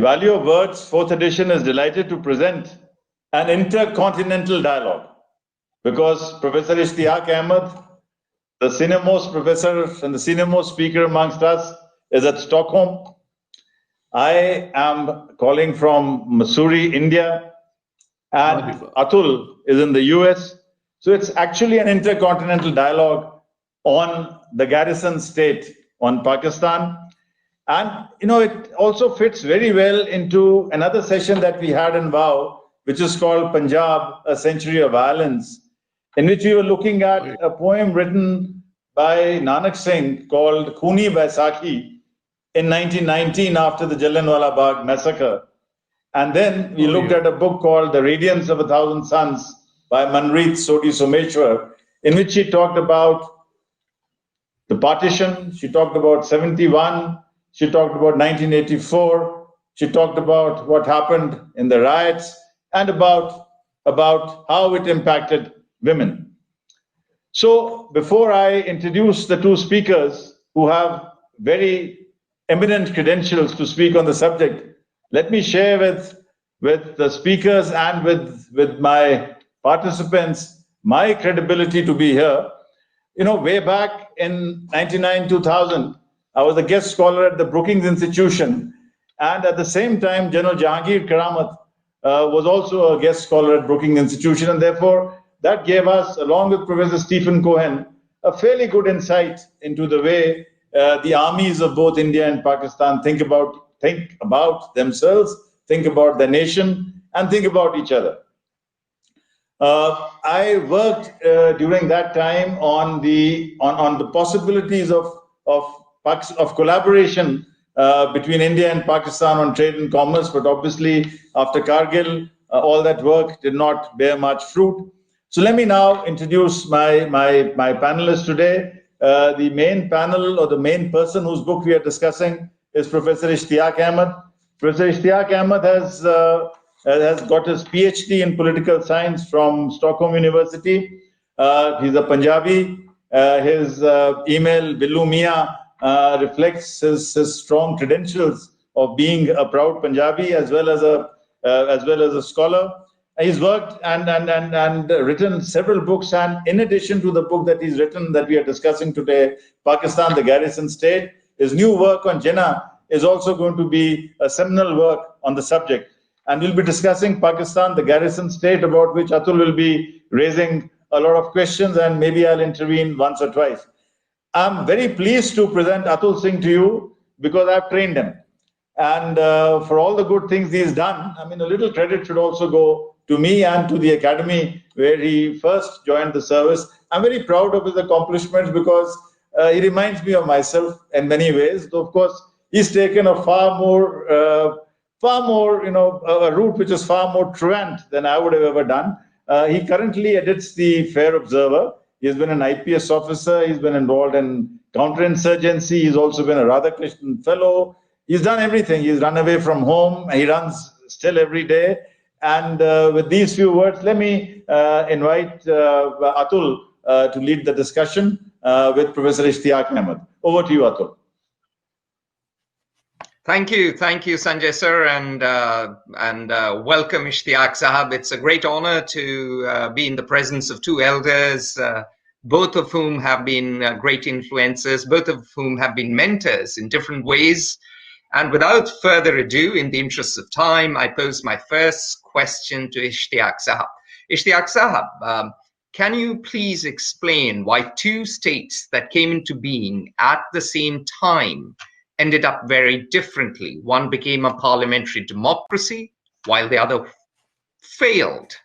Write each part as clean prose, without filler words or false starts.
Value of Words, 4th edition, is delighted to present an intercontinental dialogue because Professor Ishtiaq Ahmed, the senior-most professor and the senior-most speaker amongst us, is at Stockholm. I am calling from Missouri, India, and Atul is in the US. So it's actually an intercontinental dialogue on the Garrison State, on Pakistan. And, it also fits very well into another session that we had in WOW, which is called Punjab, A Century of Violence, in which we were looking at a poem written by Nanak Singh called Khooni Baisakhi in 1919 after the Jallianwala Bagh massacre. And then we looked at a book called The Radiance of a Thousand Suns by Manpreet Sodhi Someshwar, in which she talked about the partition, she talked about 71, she talked about 1984, she talked about what happened in the riots, and about how it impacted women. So before I introduce the two speakers who have very eminent credentials to speak on the subject, let me share with the speakers and with my participants my credibility to be here. Way back in 1999-2000, I was a guest scholar at the Brookings Institution, and at the same time, General Jahangir Karamat was also a guest scholar at Brookings Institution, and therefore that gave us, along with Professor Stephen Cohen, a fairly good insight into the way the armies of both India and Pakistan think about themselves, think about the nation, and think about each other. I worked during that time on the possibilities of collaboration between India and Pakistan on trade and commerce, but obviously after Kargil, all that work did not bear much fruit. So let me now introduce my panelists today. The main panel, or the main person whose book we are discussing, is Professor Ishtiaq Ahmed. Professor Ishtiaq Ahmed has got his PhD in political science from Stockholm University. He's a Punjabi. His email, Billu Mia, reflects his strong credentials of being a proud Punjabi as well as a scholar. He's worked and written several books, and in addition to the book that he's written that we are discussing today, Pakistan, the Garrison State, his new work on Jinnah is also going to be a seminal work on the subject. And we'll be discussing Pakistan, the Garrison State, about which Atul will be raising a lot of questions, and maybe I'll intervene once or twice. I'm very pleased to present Atul Singh to you because I've trained him. And for all the good things he's done, a little credit should also go to me and to the academy where he first joined the service. I'm very proud of his accomplishments because he reminds me of myself in many ways. Though, of course, he's taken a far more, a route which is far more truant than I would have ever done. He currently edits the Fair Observer. He's been an IPS officer. He's been involved in counterinsurgency. He's also been a Radhakrishnan Fellow. He's done everything. He's run away from home. He runs still every day. And with these few words, let me invite Atul to lead the discussion with Professor Ishtiaq Ahmed. Over to you, Atul. Thank you, Sanjay sir, and welcome Ishtiaq Sahab. It's a great honor to be in the presence of two elders, both of whom have been great influences, both of whom have been mentors in different ways. And without further ado, in the interest of time, I pose my first question to Ishtiaq Sahab. Ishtiaq Sahab, can you please explain why two states that came into being at the same time ended up very differently? One became a parliamentary democracy while the other failed.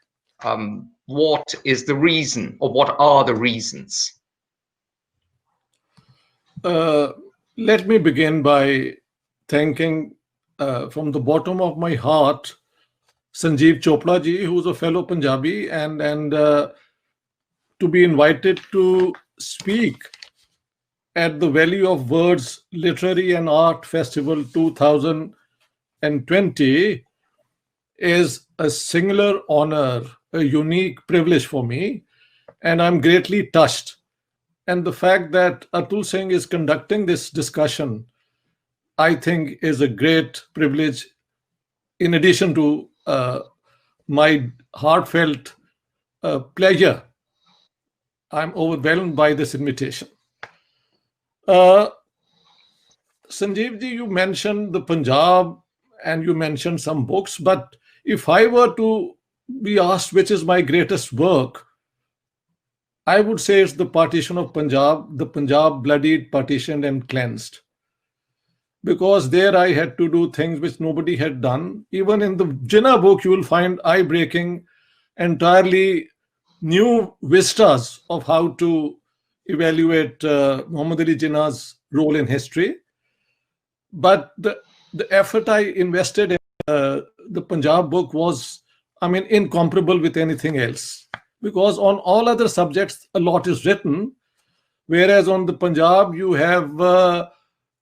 What is the reason, or what are the reasons? Let me begin by thanking from the bottom of my heart Sanjeev Chopra ji, who's a fellow Punjabi, and to be invited to speak at the Value of Words Literary and Art Festival 2020 is a singular honor, a unique privilege for me, and I'm greatly touched. And the fact that Atul Singh is conducting this discussion, I think, is a great privilege in addition to my heartfelt pleasure, I'm overwhelmed by this invitation. Sanjeev ji, you mentioned the Punjab and you mentioned some books, but if I were to be asked which is my greatest work, I would say it's the partition of Punjab, the Punjab bloodied, partitioned, and cleansed. Because there I had to do things which nobody had done. Even in the Jinnah book, you will find eye-breaking, entirely new vistas of how to evaluate Muhammad Ali Jinnah's role in history. But the effort I invested in the Punjab book was, I mean, incomparable with anything else. Because on all other subjects, a lot is written, whereas on the Punjab, you have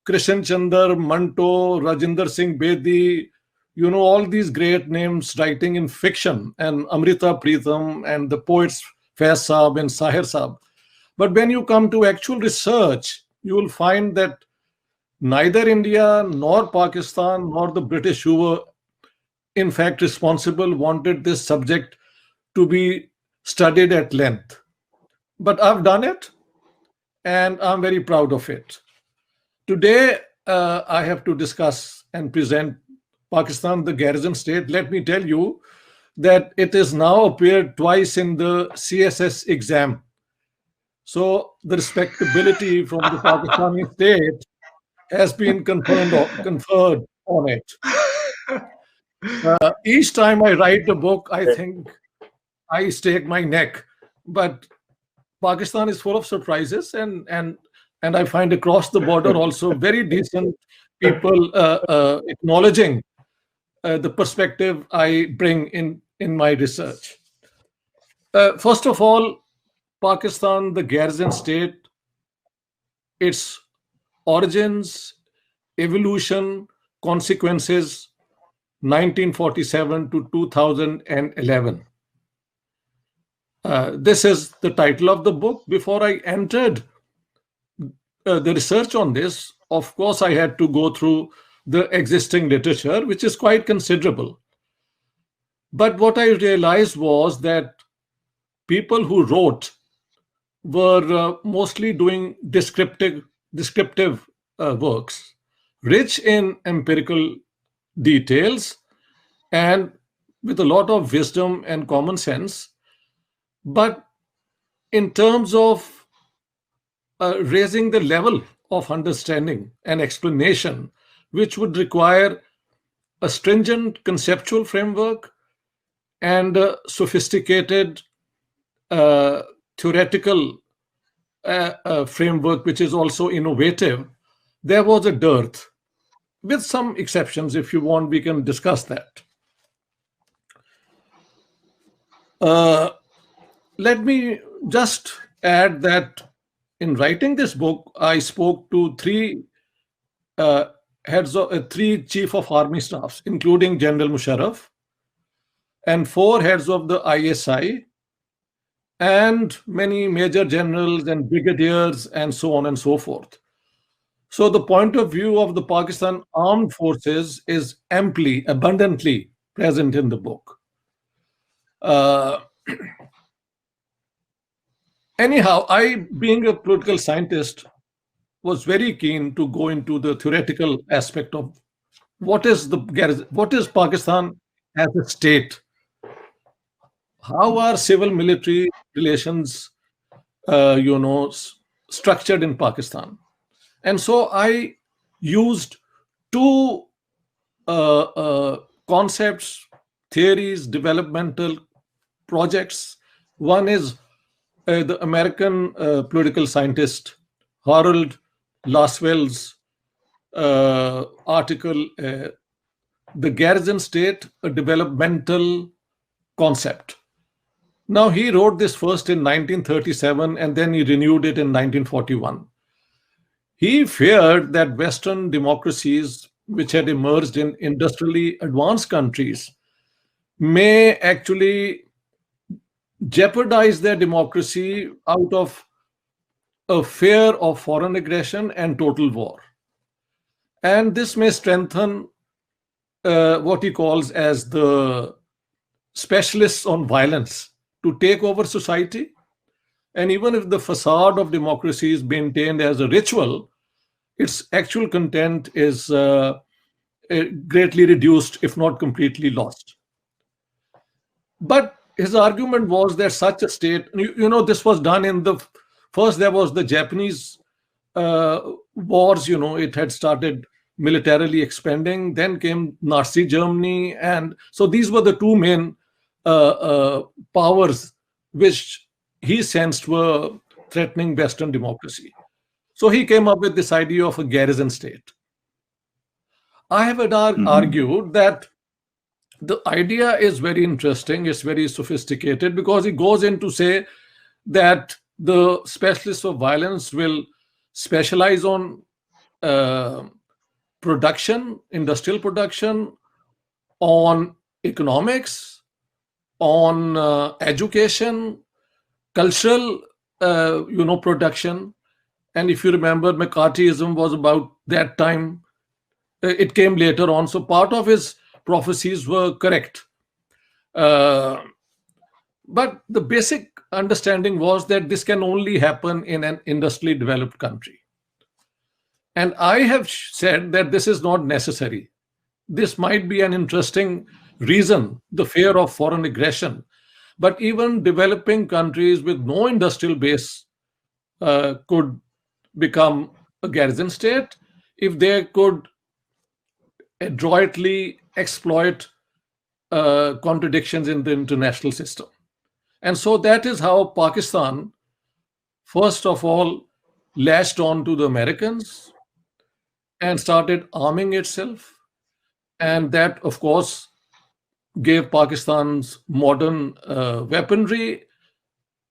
Krishan Chandra, Manto, Rajinder Singh Bedi, you know, all these great names writing in fiction, and Amrita Pritham, and the poets Faiz Saab and Sahir Saab. But when you come to actual research, you will find that neither India nor Pakistan nor the British, who were in fact responsible, wanted this subject to be studied at length. But I've done it, and I'm very proud of it. Today, I have to discuss and present Pakistan, the garrison state. Let me tell you that it has now appeared twice in the CSS exam. So the respectability from the Pakistani state has been conferred on it. Each time I write a book, I think I stake my neck. But Pakistan is full of surprises, and I find across the border also very decent people acknowledging the perspective I bring in my research. First of all, Pakistan, the garrison state, its origins, evolution, consequences, 1947 to 2011. This is the title of the book. Before I entered the research on this, of course, I had to go through the existing literature, which is quite considerable. But what I realized was that people who wrote were mostly doing descriptive works, rich in empirical details and with a lot of wisdom and common sense. But in terms of raising the level of understanding and explanation, which would require a stringent conceptual framework and a sophisticated theoretical framework, which is also innovative, there was a dearth. With some exceptions, if you want, we can discuss that. Let me just add that in writing this book, I spoke to three chief of army staffs, including General Musharraf, and 4 heads of the ISI, and many major generals and brigadiers, and so on and so forth. So the point of view of the Pakistan Armed Forces is amply, abundantly present in the book. Anyhow, I, being a political scientist, was very keen to go into the theoretical aspect of what is Pakistan as a state. How are civil-military relations, structured in Pakistan? And so I used 2 concepts, theories, developmental projects. One is the American political scientist Harold Laswell's article, The Garrison State, a Developmental Concept. Now, he wrote this first in 1937, and then he renewed it in 1941. He feared that Western democracies, which had emerged in industrially advanced countries, may actually jeopardize their democracy out of a fear of foreign aggression and total war. And this may strengthen what he calls as the specialists on violence to take over society. And even if the facade of democracy is maintained as a ritual, its actual content is greatly reduced, if not completely lost. But his argument was that such a state, this was done in the first, there was the Japanese wars, it had started militarily expanding. Then came Nazi Germany. And so these were the two main powers which he sensed were threatening Western democracy. So he came up with this idea of a garrison state. I have argued that the idea is very interesting, it's very sophisticated, because it goes in to say that the specialists of violence will specialize on production, industrial production, on economics, on education, cultural, production. And if you remember, McCarthyism was about that time. It came later on. So part of his prophecies were correct. But the basic understanding was that this can only happen in an industrially developed country. And I have said that this is not necessary. This might be an interesting reason, the fear of foreign aggression. But even developing countries with no industrial base could become a garrison state if they could adroitly exploit contradictions in the international system. And so that is how Pakistan, first of all, latched on to the Americans and started arming itself. And that, of course, gave Pakistan's modern weaponry.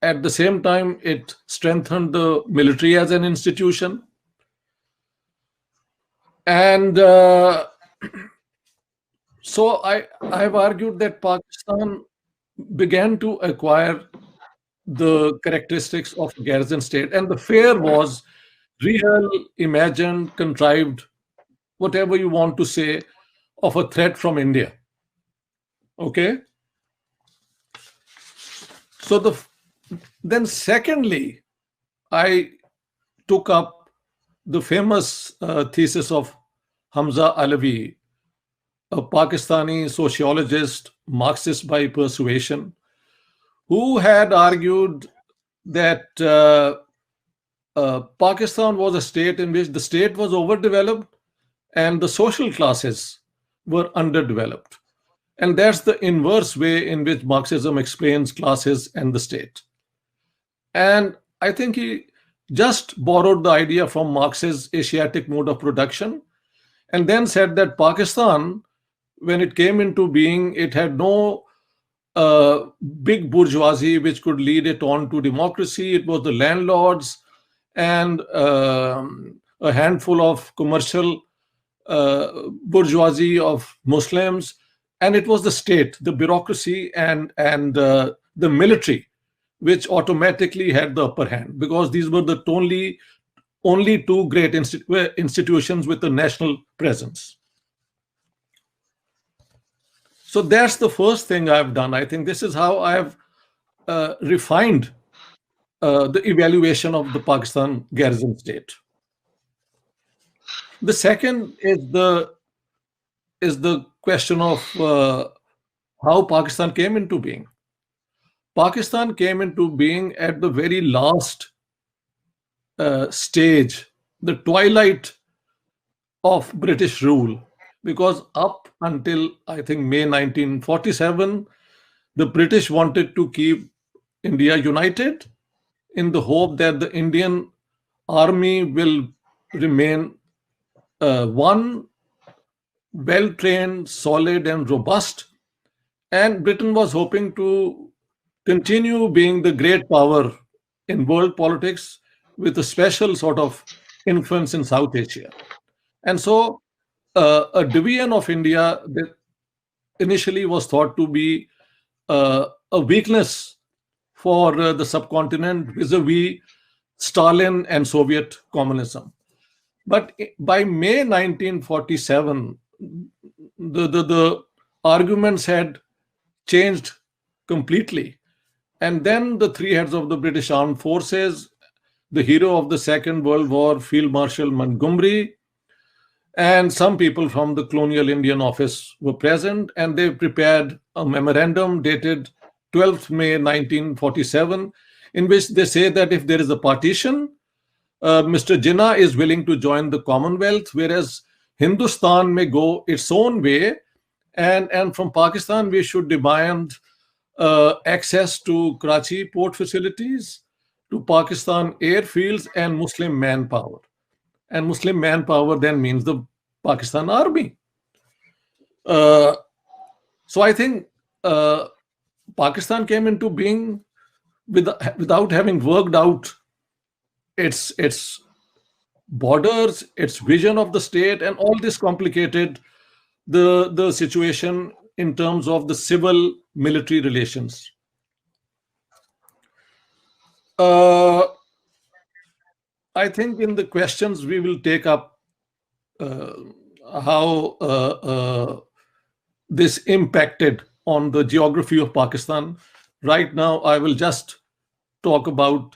At the same time, it strengthened the military as an institution. And so I've argued that Pakistan began to acquire the characteristics of a garrison state. And the fear was real, imagined, contrived, whatever you want to say, of a threat from India. Okay? So then secondly, I took up the famous thesis of Hamza Alavi, a Pakistani sociologist, Marxist by persuasion, who had argued that Pakistan was a state in which the state was overdeveloped and the social classes were underdeveloped. And that's the inverse way in which Marxism explains classes and the state. And I think he just borrowed the idea from Marx's Asiatic mode of production and then said that Pakistan, when it came into being, it had no big bourgeoisie which could lead it on to democracy. It was the landlords and a handful of commercial bourgeoisie of Muslims. And it was the state, the bureaucracy, and the military, which automatically had the upper hand, because these were the only two great institutions with a national presence. So that's the first thing I've done. I think this is how I've refined the evaluation of the Pakistan garrison state. The second is the question of how Pakistan came into being. Pakistan came into being at the very last stage, the twilight of British rule, because up until, I think, May 1947, the British wanted to keep India united in the hope that the Indian army will remain one, well-trained, solid, and robust. And Britain was hoping to continue being the great power in world politics with a special sort of influence in South Asia. And so a division of India that initially was thought to be a weakness for the subcontinent vis-a-vis Stalin and Soviet communism. But by May 1947, the arguments had changed completely. And then the three heads of the British Armed Forces, the hero of the Second World War, Field Marshal Montgomery, and some people from the Colonial Indian Office were present, and they prepared a memorandum dated 12th May 1947, in which they say that if there is a partition, Mr. Jinnah is willing to join the Commonwealth, whereas Hindustan may go its own way, and from Pakistan we should demand access to Karachi port facilities, to Pakistan airfields, and Muslim manpower. And Muslim manpower then means the Pakistan army. So I think Pakistan came into being without having worked out its borders, its vision of the state, and all this complicated the situation in terms of the civil military relations. I think in the questions we will take up how this impacted on the geography of Pakistan. Right now, I will just talk about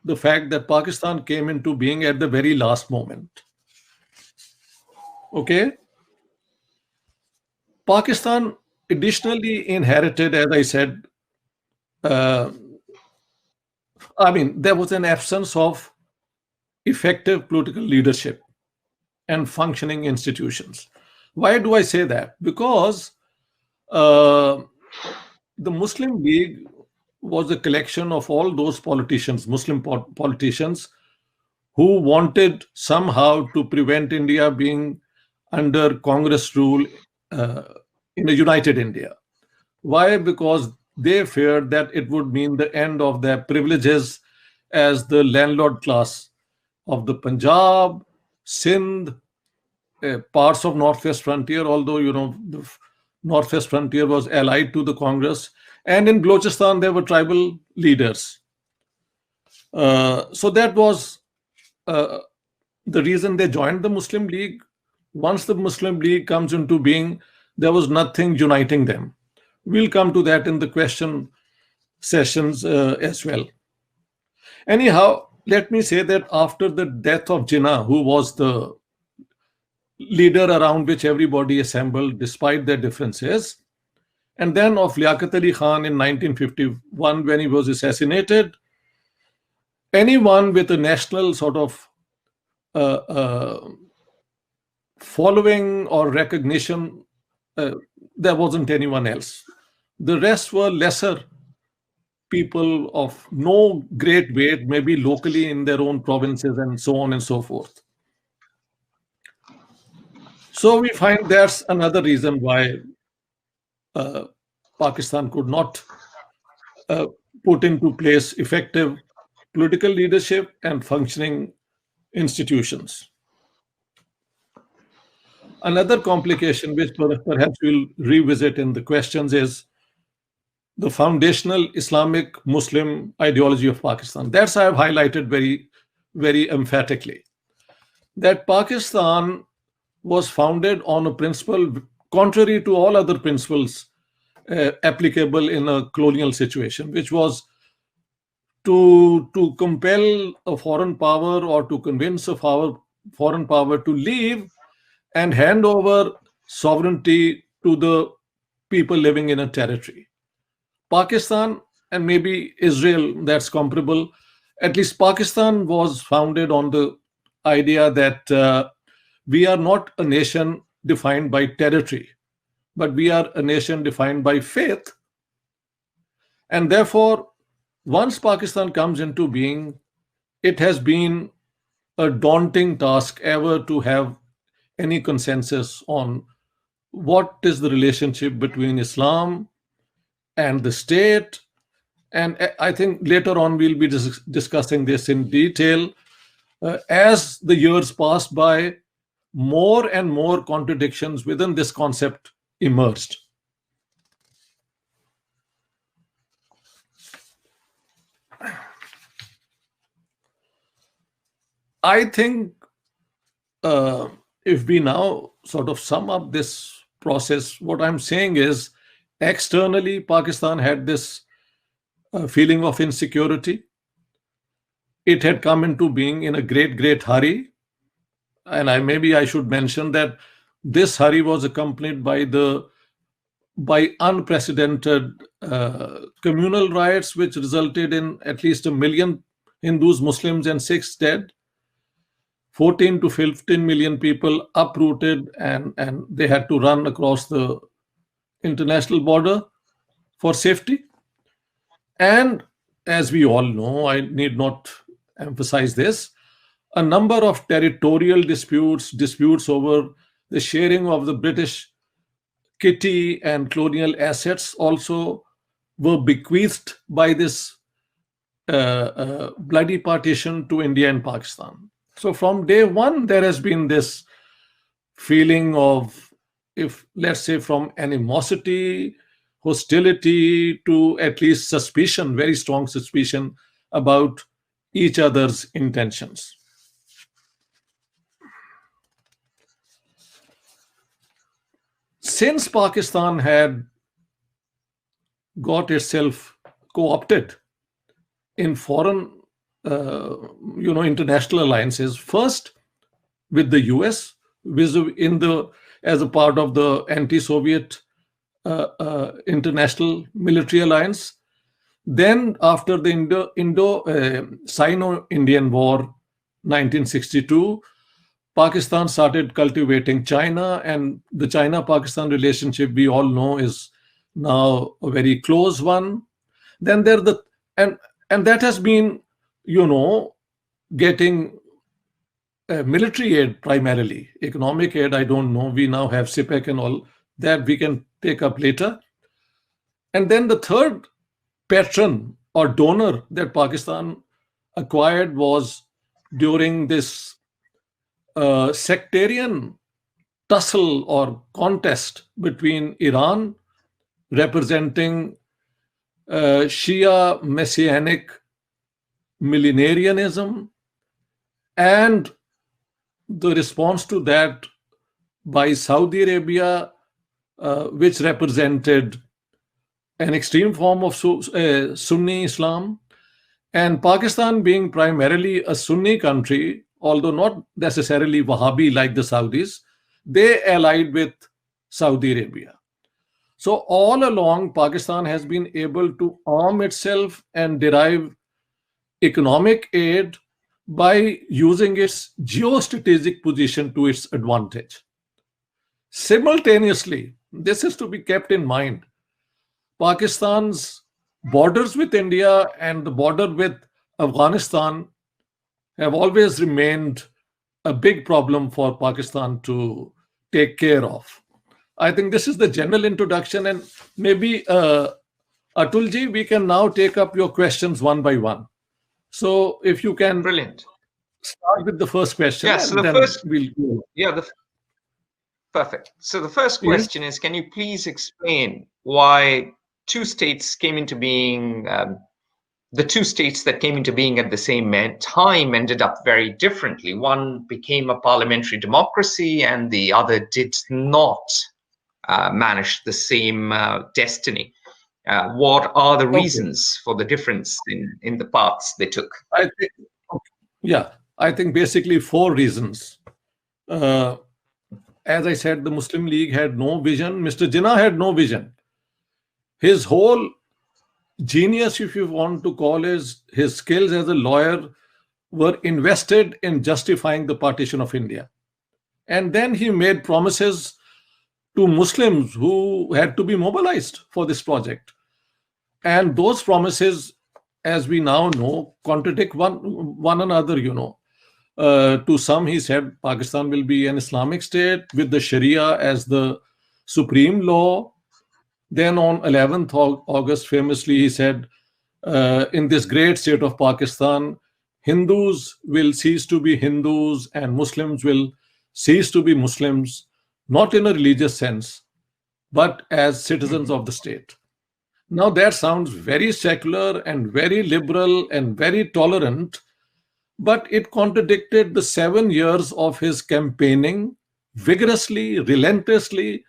the fact that Pakistan came into being at the very last moment. Okay? Pakistan additionally inherited, as I said, there was an absence of effective political leadership and functioning institutions. Why do I say that? Because the Muslim League was a collection of all those politicians, Muslim politicians, who wanted somehow to prevent India being under Congress rule in a united India. Why? Because they feared that it would mean the end of their privileges as the landlord class of the Punjab, Sindh, parts of Northwest Frontier, although, the Northwest Frontier was allied to the Congress. And in Balochistan, there were tribal leaders. So that was the reason they joined the Muslim League. Once the Muslim League comes into being, there was nothing uniting them. We'll come to that in the question sessions as well. Anyhow, let me say that after the death of Jinnah, who was the leader around which everybody assembled despite their differences, and then of Liaquat Ali Khan in 1951 when he was assassinated, anyone with a national sort of following or recognition, there wasn't anyone else. The rest were lesser people of no great weight, maybe locally in their own provinces and so on and so forth. So we find that's another reason why Pakistan could not put into place effective political leadership and functioning institutions. Another complication which perhaps we'll revisit in the questions is the foundational Islamic Muslim ideology of Pakistan. That's I have highlighted very, very emphatically. That Pakistan was founded on a principle contrary to all other principles applicable in a colonial situation, which was to compel a foreign power or to convince a foreign power to leave and hand over sovereignty to the people living in a territory. Pakistan and maybe Israel, that's comparable. At least Pakistan was founded on the idea that we are not a nation defined by territory, but we are a nation defined by faith. And therefore, once Pakistan comes into being, it has been a daunting task ever to have any consensus on what is the relationship between Islam and the state. And I think later on we'll be discussing this in detail. As the years passed by, more and more contradictions within this concept emerged. I think if we now sort of sum up this process. What I'm saying is, externally, Pakistan had this feeling of insecurity. It had come into being in a great hurry. And maybe I should mention that this hurry was accompanied by unprecedented communal riots, which resulted in at least 1 million Hindus, Muslims, and Sikhs dead, 14 to 15 million people uprooted, and they had to run across the international border for safety. And as we all know, I need not emphasize this, a number of territorial disputes over the sharing of the British kitty and colonial assets also were bequeathed by this bloody partition to India and Pakistan. So from day one, there has been this feeling of, if let's say, from animosity, hostility, to at least suspicion, very strong suspicion about each other's intentions. Since Pakistan had got itself co-opted in foreign, international alliances, first with the US, as a part of the anti-Soviet international military alliance. Then, after the Sino-Indian War, 1962, Pakistan started cultivating China, and the China-Pakistan relationship, we all know, is now a very close one. Then and that has been, getting military aid primarily. Economic aid, I don't know. We now have CPEC and all that we can take up later. And then the third patron or donor that Pakistan acquired was during this sectarian tussle or contest between Iran, representing Shia messianic millenarianism, and the response to that by Saudi Arabia, which represented an extreme form of Sunni Islam, and Pakistan being primarily a Sunni country, although not necessarily Wahhabi like the Saudis, they allied with Saudi Arabia. So all along, Pakistan has been able to arm itself and derive economic aid by using its geostrategic position to its advantage. Simultaneously, this is to be kept in mind, Pakistan's borders with India and the border with Afghanistan have always remained a big problem for Pakistan to take care of. I think this is the general introduction, and maybe Atulji, we can now take up your questions one by one. So if you can Brilliant. start with the first question. Yeah, so and the then first- we'll go. Yeah, perfect. So the first Yes. question is, can you please explain why two states came into being, the two states that came into being at the same time ended up very differently. One became a parliamentary democracy and the other did not manage the same destiny. What are the Okay. reasons for the difference in the paths they took? I think basically four reasons. As I said, the Muslim League had no vision. Mr. Jinnah had no vision. His whole genius, if you want to call his skills as a lawyer, were invested in justifying the partition of India. And then he made promises to Muslims who had to be mobilized for this project. And those promises, as we now know, contradict one another, To some, he said Pakistan will be an Islamic state with the Sharia as the supreme law. Then on 11th August, famously, he said, in this great state of Pakistan, Hindus will cease to be Hindus and Muslims will cease to be Muslims, not in a religious sense, but as citizens of the state. Now that sounds very secular and very liberal and very tolerant, but it contradicted the 7 years of his campaigning vigorously, relentlessly,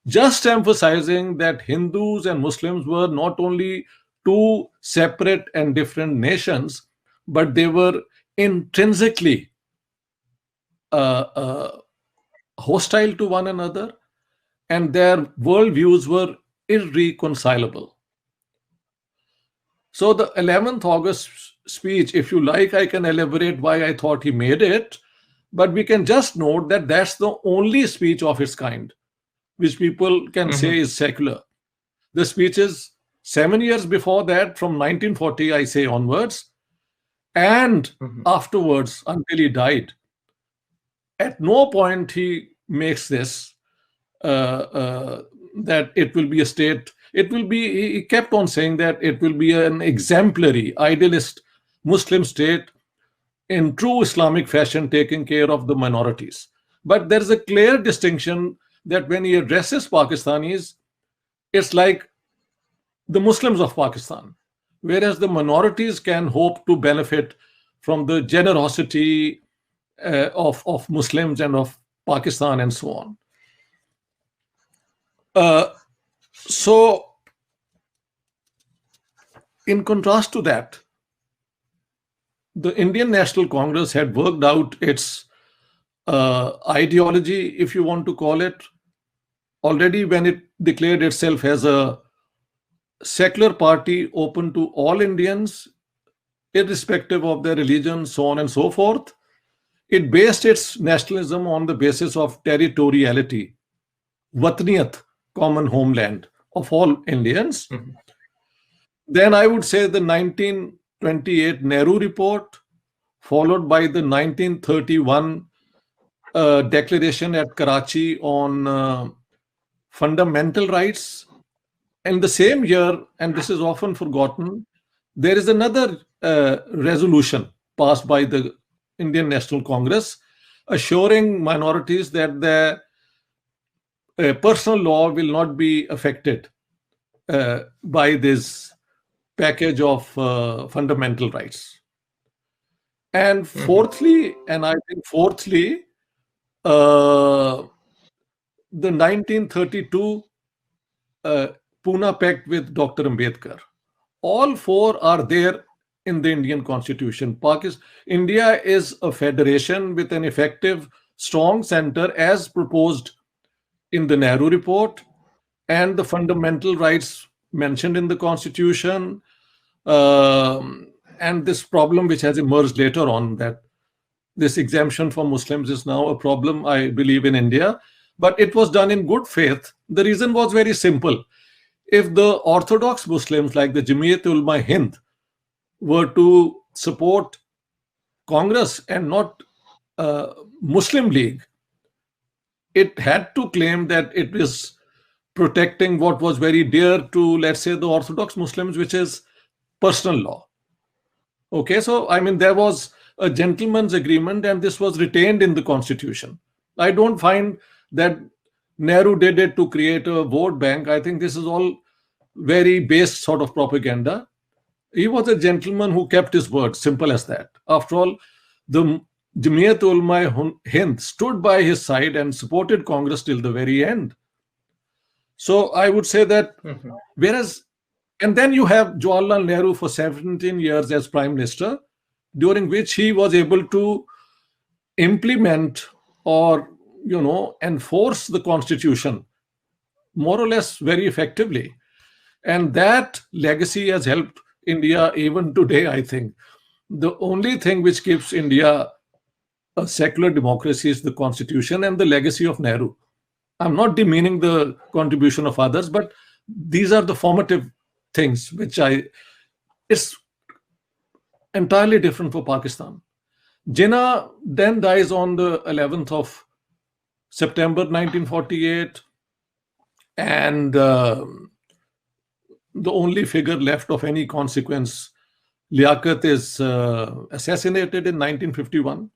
just emphasizing that Hindus and Muslims were not only two separate and different nations, but they were intrinsically hostile to one another, and their worldviews were irreconcilable. So the 11th August speech, if you like, I can elaborate why I thought he made it, but we can just note that that's the only speech of its kind which people can say is secular. The speeches 7 years before that, from 1940, I say onwards, and afterwards until he died, at no point he makes this that it will be a state. It will be, he kept on saying that it will be an exemplary, idealist Muslim state in true Islamic fashion, taking care of the minorities. But there is a clear distinction that when he addresses Pakistanis, it's like the Muslims of Pakistan, whereas the minorities can hope to benefit from the generosity of Muslims and of Pakistan and so on. So, in contrast to that, the Indian National Congress had worked out its ideology, if you want to call it, already when it declared itself as a secular party open to all Indians, irrespective of their religion, so on and so forth. It based its nationalism on the basis of territoriality, Wataniyat, common homeland of all Indians. Then I would say the 1928 Nehru Report, followed by the 1931 declaration at Karachi on fundamental rights. In the same year, and this is often forgotten, there is another resolution passed by the Indian National Congress assuring minorities that their personal law will not be affected by this package of fundamental rights. And fourthly, the 1932 Pune Pact with Dr. Ambedkar. All four are there in the Indian Constitution. India is a federation with an effective, strong center as proposed in the Nehru Report, and the fundamental rights mentioned in the Constitution, and this problem which has emerged later on, that this exemption for Muslims is now a problem, I believe, in India. But it was done in good faith. The reason was very simple. If the Orthodox Muslims like the Jamiat-ul-Ulama-e-Hind were to support Congress and not Muslim League, it had to claim that it is protecting what was very dear to, let's say, the Orthodox Muslims, which is personal law. Okay, so I mean, there was a gentleman's agreement and this was retained in the Constitution. I don't find that Nehru did it to create a vote bank. I think this is all very base sort of propaganda. He was a gentleman who kept his word, simple as that. After all, the Jamiat-ul-Ulama-e-Hind stood by his side and supported Congress till the very end. So I would say that, whereas, and then you have Jawaharlal Nehru for 17 years as Prime Minister, during which he was able to implement or, enforce the Constitution more or less very effectively. And that legacy has helped India even today, I think. The only thing which gives India a secular democracy is the Constitution and the legacy of Nehru. I'm not demeaning the contribution of others, but these are the formative things which it's entirely different for Pakistan. Jinnah then dies on the 11th of September 1948, and the only figure left of any consequence, Liaquat, is assassinated in 1951.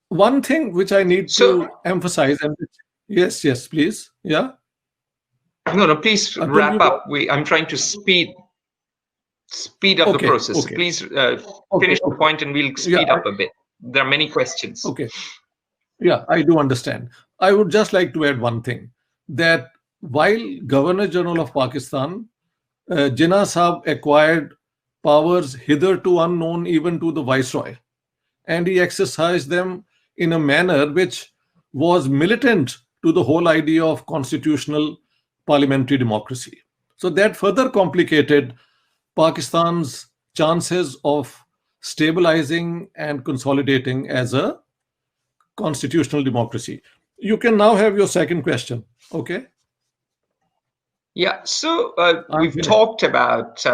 One thing which I need to emphasize, and yes, please, yeah. No, please wrap up. I'm trying to speed up the process. Okay. Please finish the point and we'll speed up a bit. There are many questions. Okay. Yeah, I do understand. I would just like to add one thing, that while Governor General of Pakistan, Jinnah Sahab acquired powers hitherto unknown even to the Viceroy, and he exercised them in a manner which was militant to the whole idea of constitutional parliamentary democracy. So that further complicated Pakistan's chances of stabilizing and consolidating as a constitutional democracy. You can now have your second question. Okay. Yeah, so I'm finished. we've talked about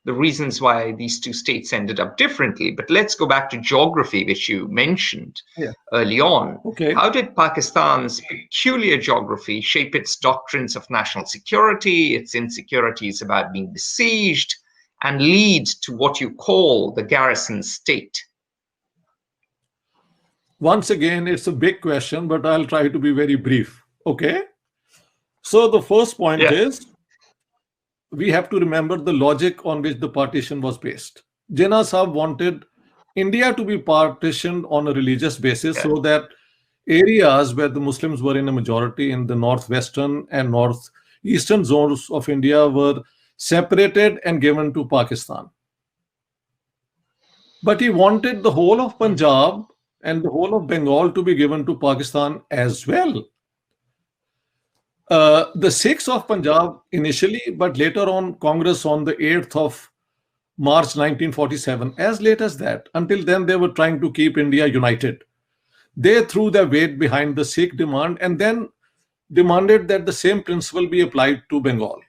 the reasons why these two states ended up differently, but let's go back to geography, which you mentioned Yeah. early on. Okay. How did Pakistan's peculiar geography shape its doctrines of national security, its insecurities about being besieged, and lead to what you call the garrison state? Once again, it's a big question, but I'll try to be very brief. Okay. So the first point Yeah. is, we have to remember the logic on which the partition was based. Jinnah Sahab wanted India to be partitioned on a religious basis, Yeah. so that areas where the Muslims were in a majority in the northwestern and northeastern zones of India were separated and given to Pakistan. But he wanted the whole of Punjab and the whole of Bengal to be given to Pakistan as well. The Sikhs of Punjab initially, but later on, Congress on the 8th of March 1947, as late as that, until then they were trying to keep India united. They threw their weight behind the Sikh demand and then demanded that the same principle be applied to Bengal.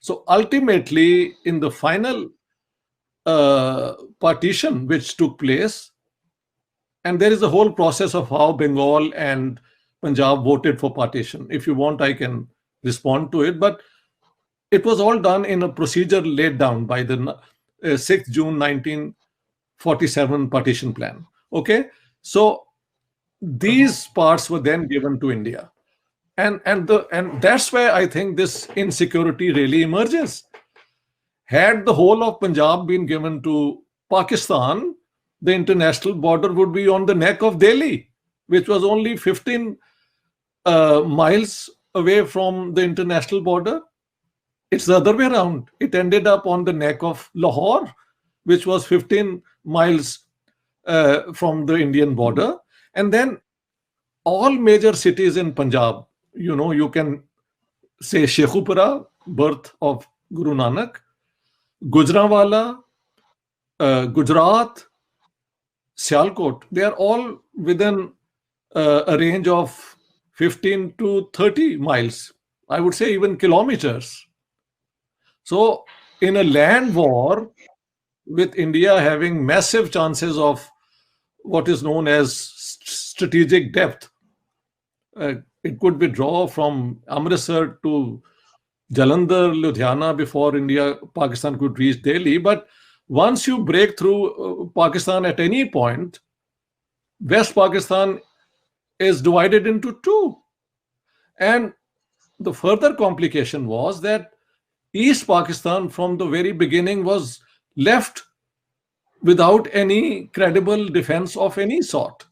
So ultimately, in the final partition which took place, and there is a whole process of how Bengal and Punjab voted for partition. If you want, I can respond to it, but it was all done in a procedure laid down by the 6th June 1947 partition plan. Okay, so these parts were then given to India, and that's where I think this insecurity really emerges. Had the whole of Punjab been given to Pakistan, the international border would be on the neck of Delhi, which was only 15 miles away from the international border. It's the other way around. It ended up on the neck of Lahore, which was 15 miles from the Indian border. And then all major cities in Punjab, you can say Sheikhupura, birth of Guru Nanak, Gujranwala, Gujarat, Sialkot, they are all within a range of 15 to 30 miles, I would say even kilometers. So in a land war, with India having massive chances of what is known as strategic depth, it could withdraw from Amritsar to Jalandhar, Ludhiana before Pakistan could reach Delhi. But once you break through Pakistan at any point, West Pakistan is divided into two. And the further complication was that East Pakistan from the very beginning was left without any credible defense of any sort.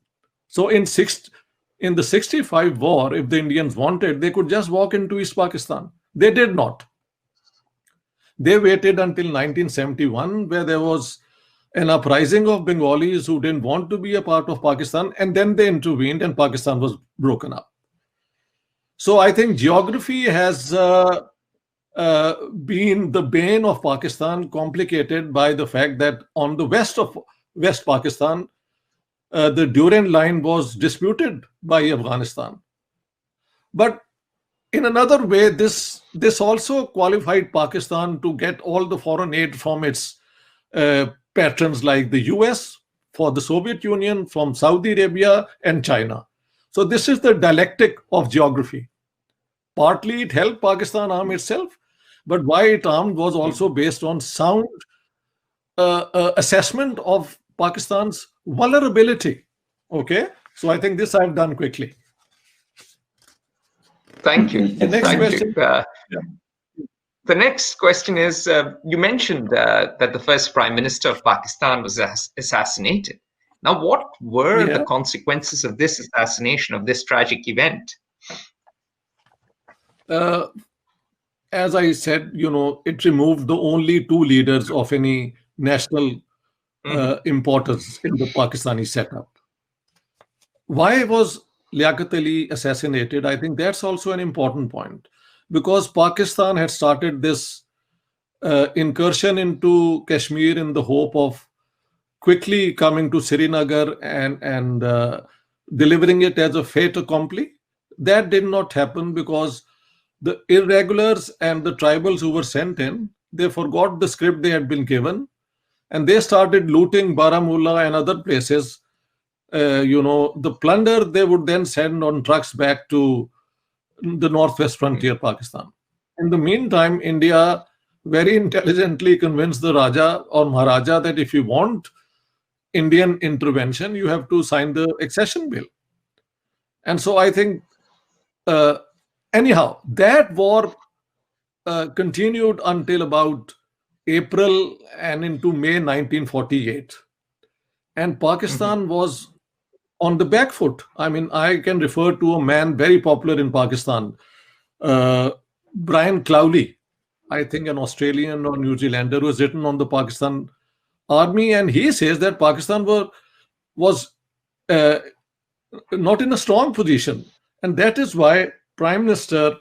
So in the 65 war, if the Indians wanted, they could just walk into East Pakistan. They did not. They waited until 1971, where there was an uprising of Bengalis who didn't want to be a part of Pakistan, and then they intervened and Pakistan was broken up. So I think geography has been the bane of Pakistan, complicated by the fact that on the west of West Pakistan, the Durand line was disputed by Afghanistan. But in another way, this also qualified Pakistan to get all the foreign aid from its patrons like the US, for the Soviet Union, from Saudi Arabia and China. So this is the dialectic of geography. Partly it helped Pakistan arm itself, but why it armed was also based on sound assessment of Pakistan's vulnerability. Okay, so I think this I've done quickly. Thank you. The next Thank question. you. The next question is, you mentioned that the first Prime Minister of Pakistan was assassinated. Now, what were Yeah. the consequences of this assassination, of this tragic event? As I said, it removed the only two leaders of any national importance in the Pakistani setup. Why was Liaquat Ali assassinated? I think that's also an important point, because Pakistan had started this incursion into Kashmir in the hope of quickly coming to Srinagar and delivering it as a fait accompli. That did not happen because the irregulars and the tribals who were sent in, they forgot the script they had been given, and they started looting Baramulla and other places. The plunder they would then send on trucks back to the northwest frontier Pakistan. In the meantime, India very intelligently convinced the Raja or Maharaja that if you want Indian intervention, you have to sign the accession bill. And so I think, anyhow, that war continued until about April and into May 1948. And Pakistan was on the back foot. I mean, I can refer to a man very popular in Pakistan, Brian Clowley, I think an Australian or New Zealander, who has written on the Pakistan army, and he says that Pakistan was not in a strong position, and that is why Prime Minister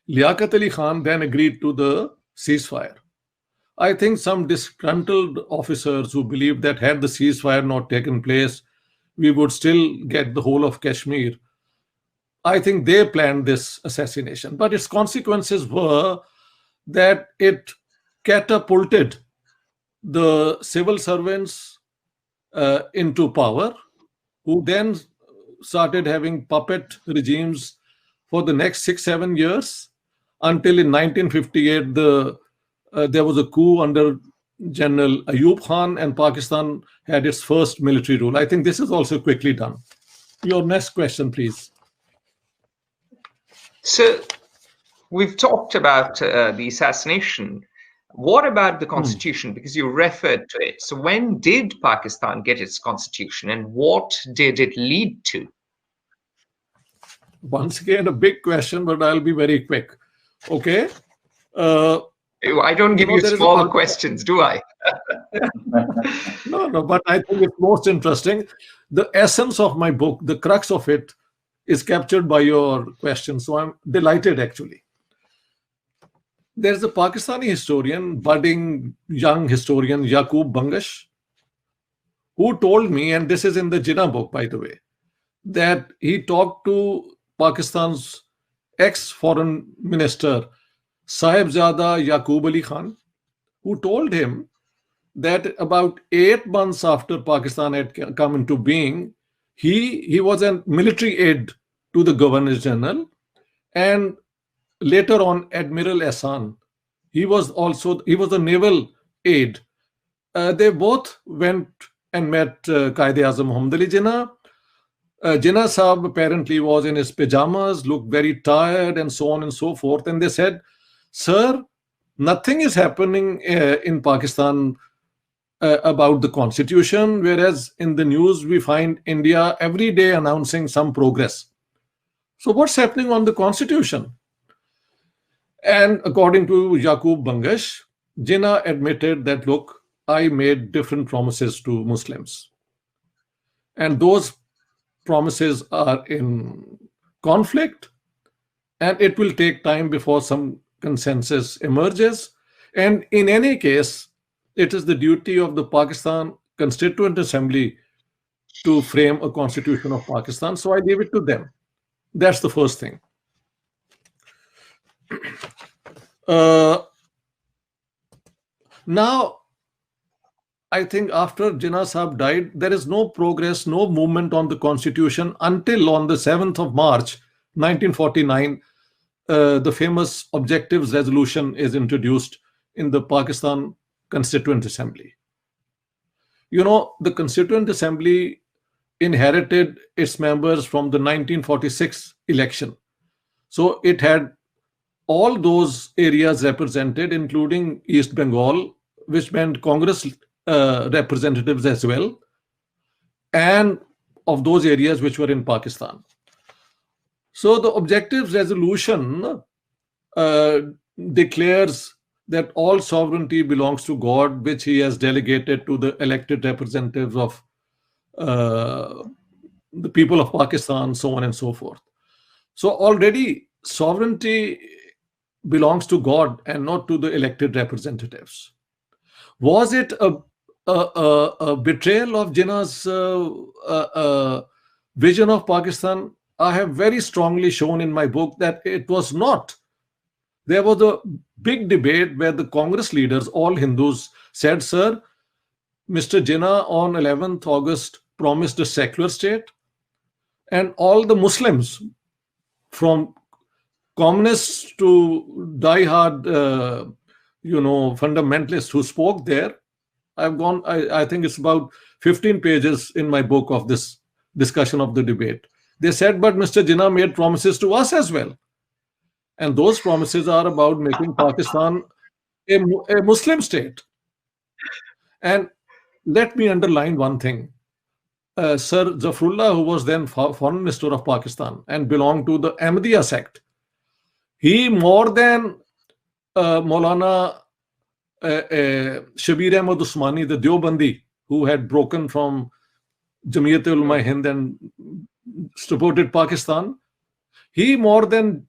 Liaquat Ali Khan then agreed to the ceasefire. I think some disgruntled officers who believed that had the ceasefire not taken place, we would still get the whole of Kashmir. I think they planned this assassination, but its consequences were that it catapulted the civil servants into power, who then started having puppet regimes for the next 6-7 years, until in 1958 there was a coup under General Ayub Khan, and Pakistan had its first military rule. I think this is also quickly done. Your next question, please. So we've talked about the assassination. What about the constitution? Because you referred to it. So when did Pakistan get its constitution, and what did it lead to? Once again, a big question, but I'll be very quick. Okay. I don't give you small questions, do I? No, but I think it's most interesting. The essence of my book, the crux of it, is captured by your question. So I'm delighted, actually. There's a Pakistani historian, budding young historian, Yaqub Bangash, who told me, and this is in the Jinnah book, by the way, that he talked to Pakistan's ex-foreign minister, Sahibzada Yaqub Ali Khan, who told him that about 8 months after Pakistan had come into being, he was a military aide to the Governor General, and later on Admiral Ehsan. He was a naval aide. They both went and met Quaid-e-Azam Muhammad Ali Jinnah. Jinnah Sahab apparently was in his pajamas, looked very tired, and so on and so forth. And they said, "Sir, nothing is happening in Pakistan about the constitution, whereas in the news we find India every day announcing some progress. So what's happening on the constitution?" And according to Yaqub Bangash, Jinnah admitted that, look, I made different promises to Muslims. And those promises are in conflict, and it will take time before some consensus emerges. And in any case, it is the duty of the Pakistan Constituent Assembly to frame a constitution of Pakistan. So I leave it to them. That's the first thing. Now, I think after Jinnah Sahab died, there is no progress, no movement on the constitution until on the 7th of March, 1949, the famous Objectives Resolution is introduced in the Pakistan Constituent Assembly. You know, the Constituent Assembly inherited its members from the 1946 election. So it had all those areas represented, including East Bengal, which meant Congress representatives as well. and of those areas which were in Pakistan. So the objectives resolution declares that all sovereignty belongs to God, which he has delegated to the elected representatives of the people of Pakistan, so on and so forth. So already sovereignty belongs to God and not to the elected representatives. Was it a betrayal of Jinnah's vision of Pakistan? I have very strongly shown in my book that it was not. There was a big debate where the Congress leaders, all Hindus, said, sir, Mr. Jinnah on 11th August promised a secular state, and all the Muslims, from communists to die-hard, fundamentalists who spoke there, I think it's about 15 pages in my book of this discussion of the debate. They said, but Mr. Jinnah made promises to us as well. And those promises are about making Pakistan a Muslim state. And let me underline one thing. Sir Zafrullah, who was then foreign minister of Pakistan and belonged to the Ahmadiyya sect, he more than Maulana Shabir Ahmad Usmani, the Deobandi, who had broken from Jamiyat Ulama Hind and supported Pakistan, he more than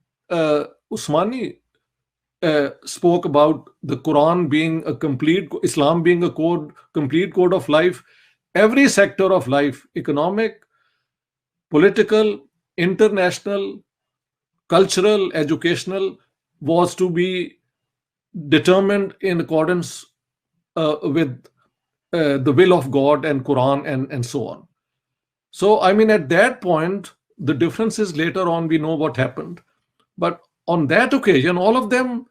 Usmani spoke about the Quran being a complete, Islam being a complete code of life. Every sector of life, economic, political, international, cultural, educational, was to be determined in accordance with the will of God and Quran and so on. So, I mean, at that point, the differences later on, we know what happened. But on that occasion, all of them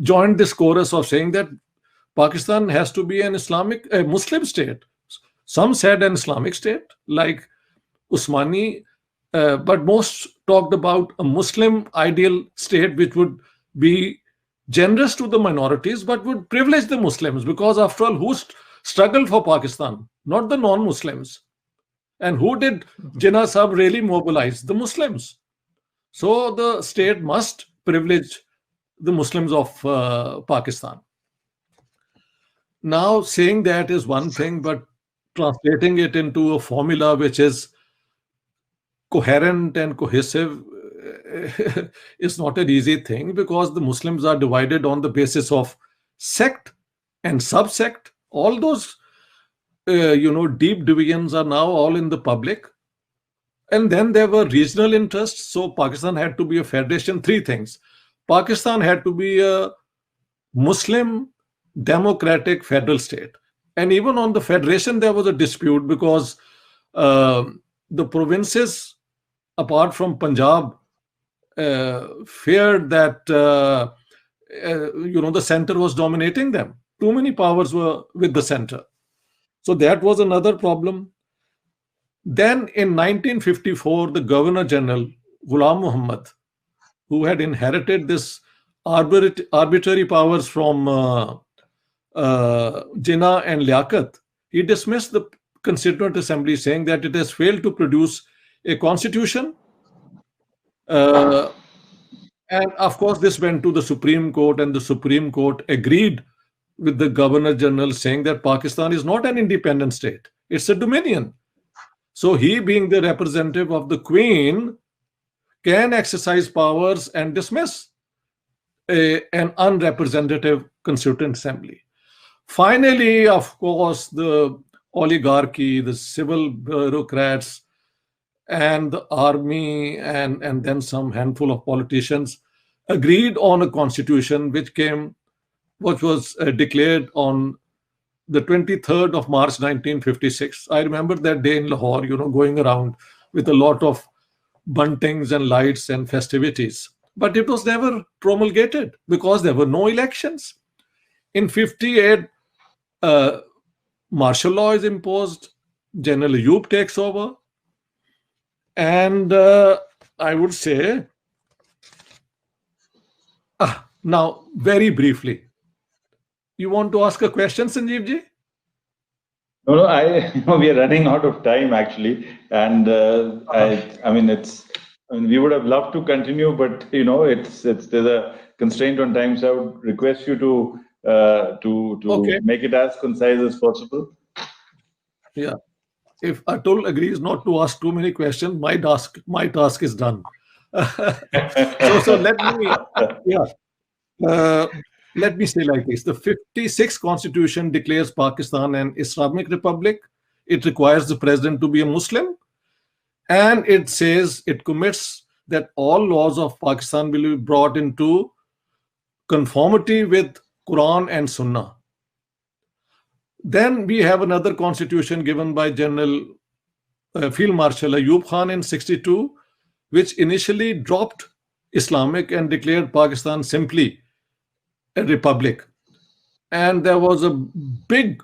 joined this chorus of saying that Pakistan has to be an Muslim state. Some said an Islamic state, like Usmani, but most talked about a Muslim ideal state which would be generous to the minorities but would privilege the Muslims, because after all, who struggled for Pakistan? Not the non-Muslims. And who did Jinnah Sahib really mobilize? The Muslims. So the state must privilege the Muslims of Pakistan. Now, saying that is one thing, but translating it into a formula which is coherent and cohesive is not an easy thing, because the Muslims are divided on the basis of sect and subsect. All those deep divisions are now all in the public. And then there were regional interests. So Pakistan had to be a federation. Three things. Pakistan had to be a Muslim democratic federal state. And even on the federation, there was a dispute, because the provinces, apart from Punjab, feared that the center was dominating them. Too many powers were with the center. So that was another problem. Then in 1954, the Governor General, Ghulam Muhammad, who had inherited this arbitrary powers from Jinnah and Liaquat, he dismissed the Constituent Assembly, saying that it has failed to produce a constitution. And of course, this went to the Supreme Court, and the Supreme Court agreed with the Governor General, saying that Pakistan is not an independent state, it's a dominion. So he, being the representative of the Queen, can exercise powers and dismiss an unrepresentative Constituent Assembly. Finally, of course, the oligarchy, the civil bureaucrats, and the army, and then some handful of politicians agreed on a constitution which was declared on the 23rd of March 1956. I remember that day in Lahore, going around with a lot of buntings and lights and festivities. But it was never promulgated because there were no elections. In 58, martial law is imposed, General Ayub takes over, and I would say, now very briefly, you want to ask a question, Sanjeev ji? No, no, we are running out of time actually, and I mean, we would have loved to continue, but there's a constraint on time, so I would request you to Okay. make it as concise as possible. Yeah. If Atul agrees not to ask too many questions, my task is done. So let me yeah. Uh, let me say like this: the 56th Constitution declares Pakistan an Islamic Republic. It requires the president to be a Muslim, and it says it commits that all laws of Pakistan will be brought into conformity with Quran and Sunnah. Then we have another constitution given by General Field Marshal Ayub Khan in 62, which initially dropped Islamic and declared Pakistan simply a republic. And there was a big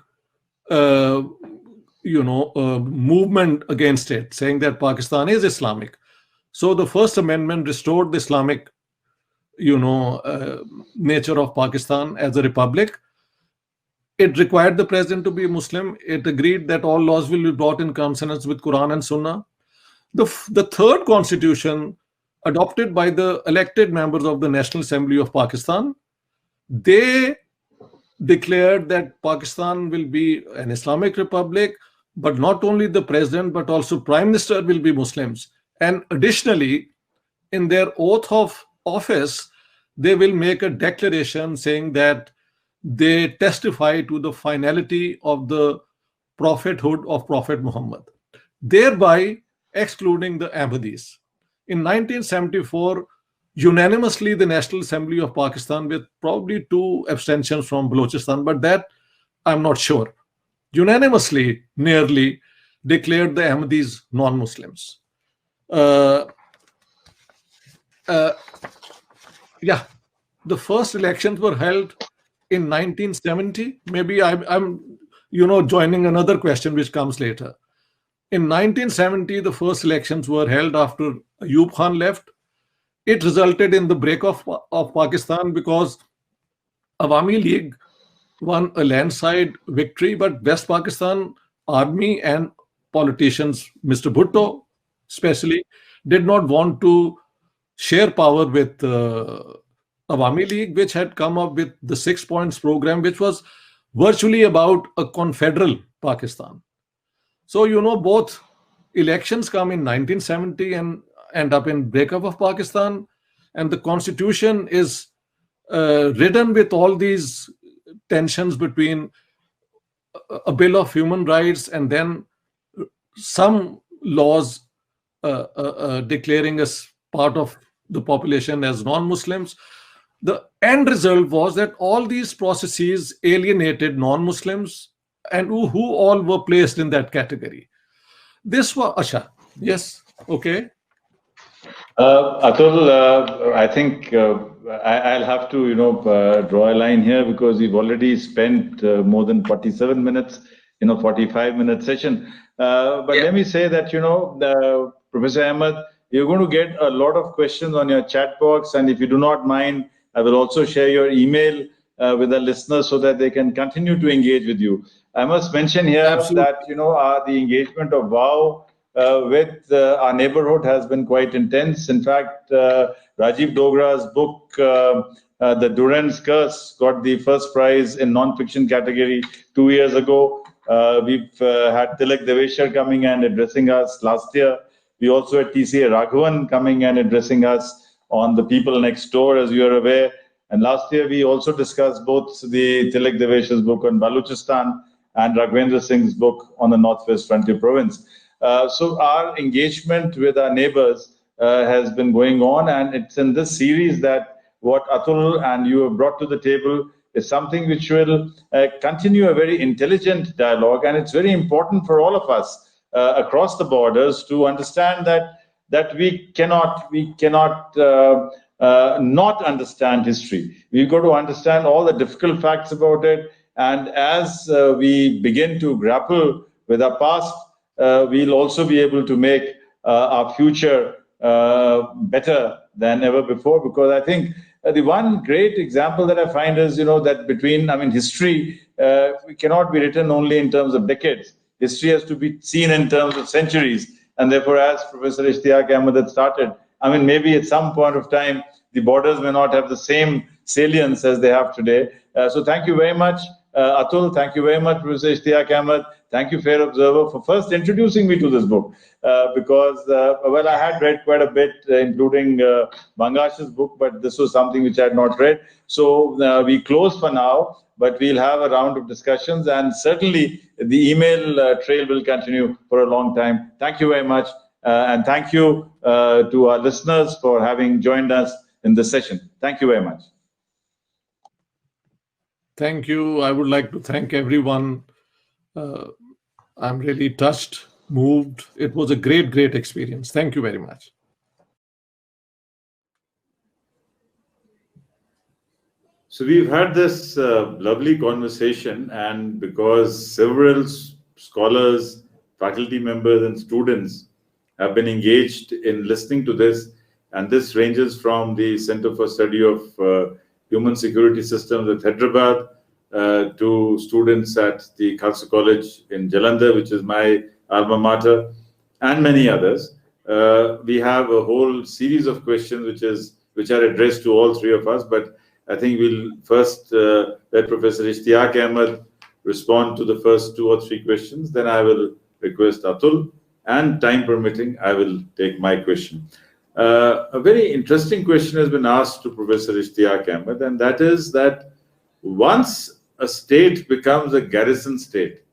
movement against it, saying that Pakistan is Islamic. So the First Amendment restored the Islamic nature of Pakistan as a republic. It required the president to be a Muslim. It agreed that all laws will be brought in consonance with Quran and Sunnah. The third constitution, adopted by the elected members of the National Assembly of Pakistan, they declared that Pakistan will be an Islamic republic, but not only the president, but also prime minister will be Muslims. And additionally, in their oath of office, they will make a declaration saying that they testify to the finality of the prophethood of Prophet Muhammad, thereby excluding the Ahmadis. In 1974, unanimously, the National Assembly of Pakistan, with probably 2 abstentions from Balochistan, but that I'm not sure, unanimously, nearly declared the Ahmadis non-Muslims. Yeah, the first elections were held in 1970. Maybe I'm joining another question which comes later. In 1970, the first elections were held after Ayub Khan left. It resulted in the breakup of Pakistan because Awami League won a landslide victory, but West Pakistan army and politicians, Mr. Bhutto especially, did not want to share power with Awami League, which had come up with the 6 points program, which was virtually about a confederal Pakistan. So, both elections come in 1970 and end up in breakup of Pakistan, and the constitution is ridden with all these tensions between a bill of human rights and then some laws declaring us part of the population as non-Muslims. The end result was that all these processes alienated non-Muslims and who all were placed in that category. This was Asha. Yes. Okay. Atul, I think I'll have to, draw a line here because we've already spent more than 47 minutes in a 45-minute session. But let me say that, Professor Ahmed, you're going to get a lot of questions on your chat box. And if you do not mind, I will also share your email with the listeners so that they can continue to engage with you. I must mention here that, the engagement of WOW with our neighborhood has been quite intense. In fact, Rajiv Dogra's book, The Durand's Curse, got the first prize in non-fiction category 2 years ago. We've had Tilak Deveshar coming and addressing us last year. We also had TCA Raghavan coming and addressing us on The People Next Door, as you are aware. And last year, we also discussed both the Tilak Deveshar's book on Balochistan and Raghvendra Singh's book on the Northwest Frontier Province. So our engagement with our neighbors has been going on, and it's in this series that what Atul and you have brought to the table is something which will continue a very intelligent dialogue, and it's very important for all of us across the borders to understand that we cannot not understand history. We've got to understand all the difficult facts about it, and as we begin to grapple with our past, we'll also be able to make our future better than ever before, because I think the one great example that I find is, that history cannot be written only in terms of decades. History has to be seen in terms of centuries. And therefore, as Professor Ishtiaq Ahmed had started, maybe at some point of time, the borders may not have the same salience as they have today. So thank you very much, Atul. Thank you very much, Professor Ishtiaq Ahmed. Thank you, Fair Observer, for first introducing me to this book. Because I had read quite a bit, including Bangash's book, but this was something which I had not read. So we close for now, but we'll have a round of discussions, and certainly the email trail will continue for a long time. Thank you very much, and thank you to our listeners for having joined us in this session. Thank you very much. Thank you. I would like to thank everyone. I'm really touched, moved. It was a great, great experience. Thank you very much. So we've had this lovely conversation, and because several scholars, faculty members, and students have been engaged in listening to this, and this ranges from the Center for Study of Human Security Systems at Hyderabad to students at the Khalsa College in Jalandhar, which is my alma mater, and many others. We have a whole series of questions which are addressed to all three of us, but I think we'll first let Professor Ishtiaq Ahmed respond to the first 2 or 3 questions. Then I will request Atul, and time permitting, I will take my question. A very interesting question has been asked to Professor Ishtiaq Ahmed, and that is that once a state becomes a garrison state,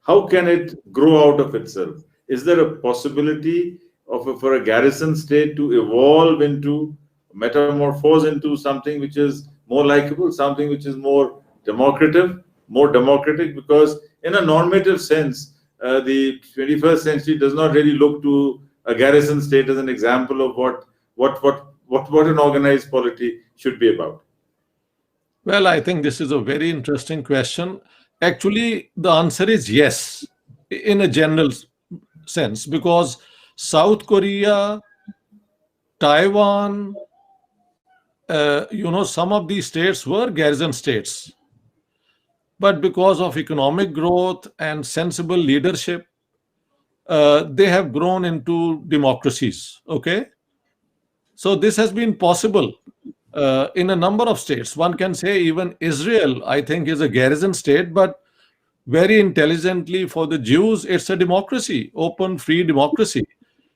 how can it grow out of itself? Is there a possibility for a garrison state to evolve into, metamorphose into something which is more likable, something which is more democratic? Because in a normative sense, the 21st century does not really look to a garrison state as an example of what an organized polity should be about. Well, I think this is a very interesting question. Actually, the answer is yes, in a general sense, because South Korea, Taiwan, some of these states were garrison states. But because of economic growth and sensible leadership, they have grown into democracies. Okay? So this has been possible in a number of states. One can say even Israel, I think, is a garrison state, but very intelligently for the Jews, it's a democracy, open, free democracy.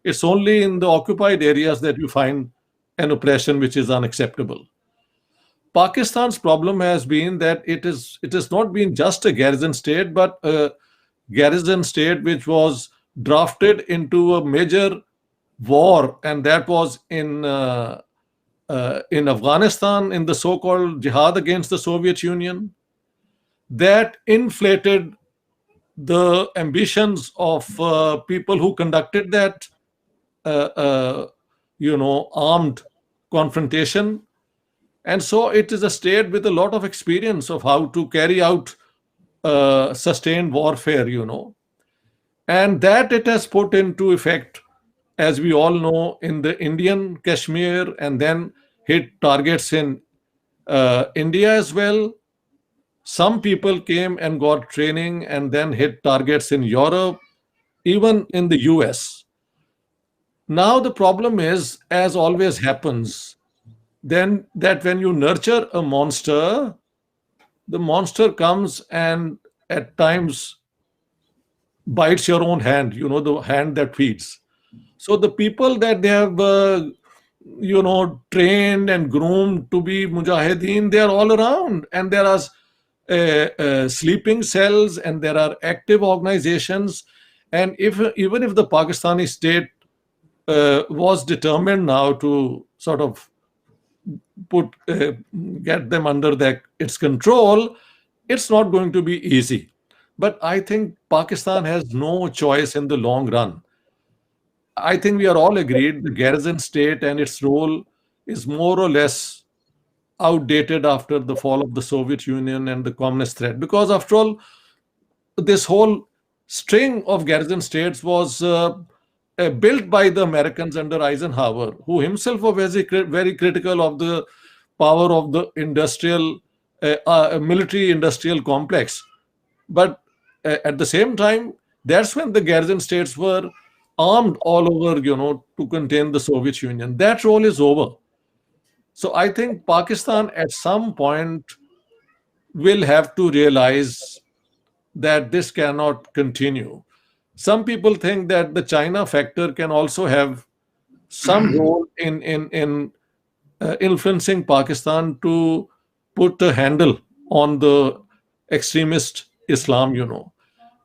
It's only in the occupied areas that you find an oppression which is unacceptable. Pakistan's problem has been that it has not been just a garrison state, but a garrison state which was drafted into a major war, and that was in Afghanistan, in the so-called jihad against the Soviet Union. That inflated the ambitions of people who conducted that armed confrontation. And so it is a state with a lot of experience of how to carry out sustained warfare, And that it has put into effect, as we all know, in the Indian Kashmir, and then hit targets in India as well. Some people came and got training and then hit targets in Europe, even in the US. Now the problem is, as always happens, then that when you nurture a monster, the monster comes and at times bites your own hand, the hand that feeds. So the people that they have, trained and groomed to be mujahideen, they are all around, and there are sleeping cells and there are active organizations. And even if the Pakistani state was determined now to sort of get them under its control, it's not going to be easy. But I think Pakistan has no choice in the long run. I think we are all agreed the garrison state and its role is more or less outdated after the fall of the Soviet Union and the communist threat. Because after all, this whole string of garrison states was built by the Americans under Eisenhower, who himself was very critical of the power of the military industrial complex. But at the same time, that's when the garrison states were armed all over, to contain the Soviet Union. That role is over. So I think Pakistan at some point will have to realize that this cannot continue. Some people think that the China factor can also have some role in influencing Pakistan to put a handle on the extremist Islam.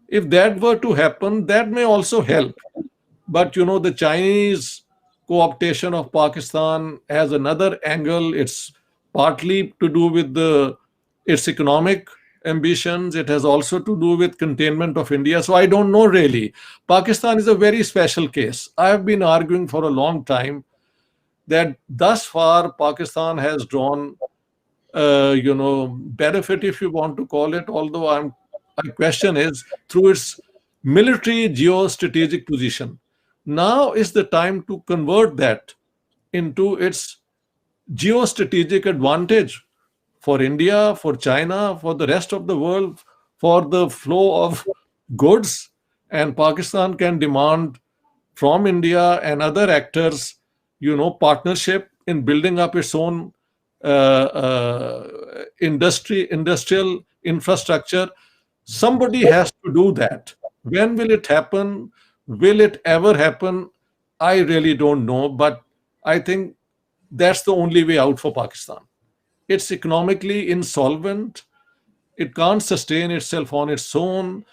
If that were to happen, that may also help. But the Chinese co-optation of Pakistan has another angle. It's partly to do with its economic ambitions. It has also to do with containment of India. So I don't know really. Pakistan is a very special case. I have been arguing for a long time that thus far Pakistan has drawn, benefit, if you want to call it, although my question is through its military geostrategic position. Now is the time to convert that into its geostrategic advantage for India, for China, for the rest of the world, for the flow of goods. And Pakistan can demand from India and other actors, partnership in building up its own industrial infrastructure. Somebody has to do that. When will it happen? Will it ever happen? I really don't know, but I think that's the only way out for Pakistan. It's economically insolvent. It can't sustain itself on its own.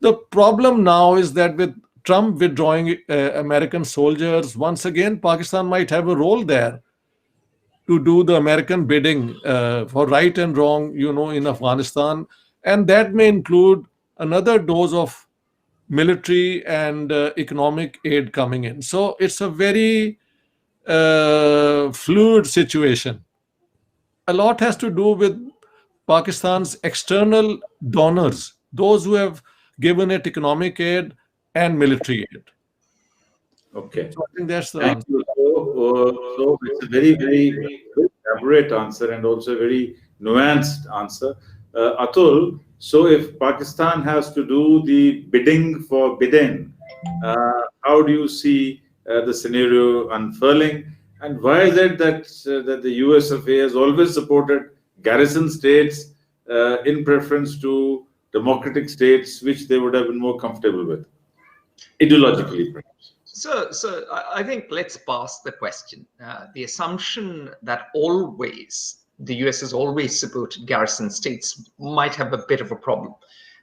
The problem now is that with Trump withdrawing American soldiers, once again, Pakistan might have a role there to do the American bidding for right and wrong, in Afghanistan. And that may include another dose of military and economic aid coming in. So it's a very fluid situation. A lot has to do with Pakistan's external donors, those who have given it economic aid and military aid. Okay. So I think that's the Thank answer. you. So it's a very, very elaborate answer and also a very nuanced answer. Atul, so if Pakistan has to do the bidding for Biden, how do you see the scenario unfurling? And why is it that the US of A has always supported garrison states in preference to democratic states, which they would have been more comfortable with, ideologically, perhaps? So I think let's pass the question. The assumption that always the US has always supported garrison states might have a bit of a problem.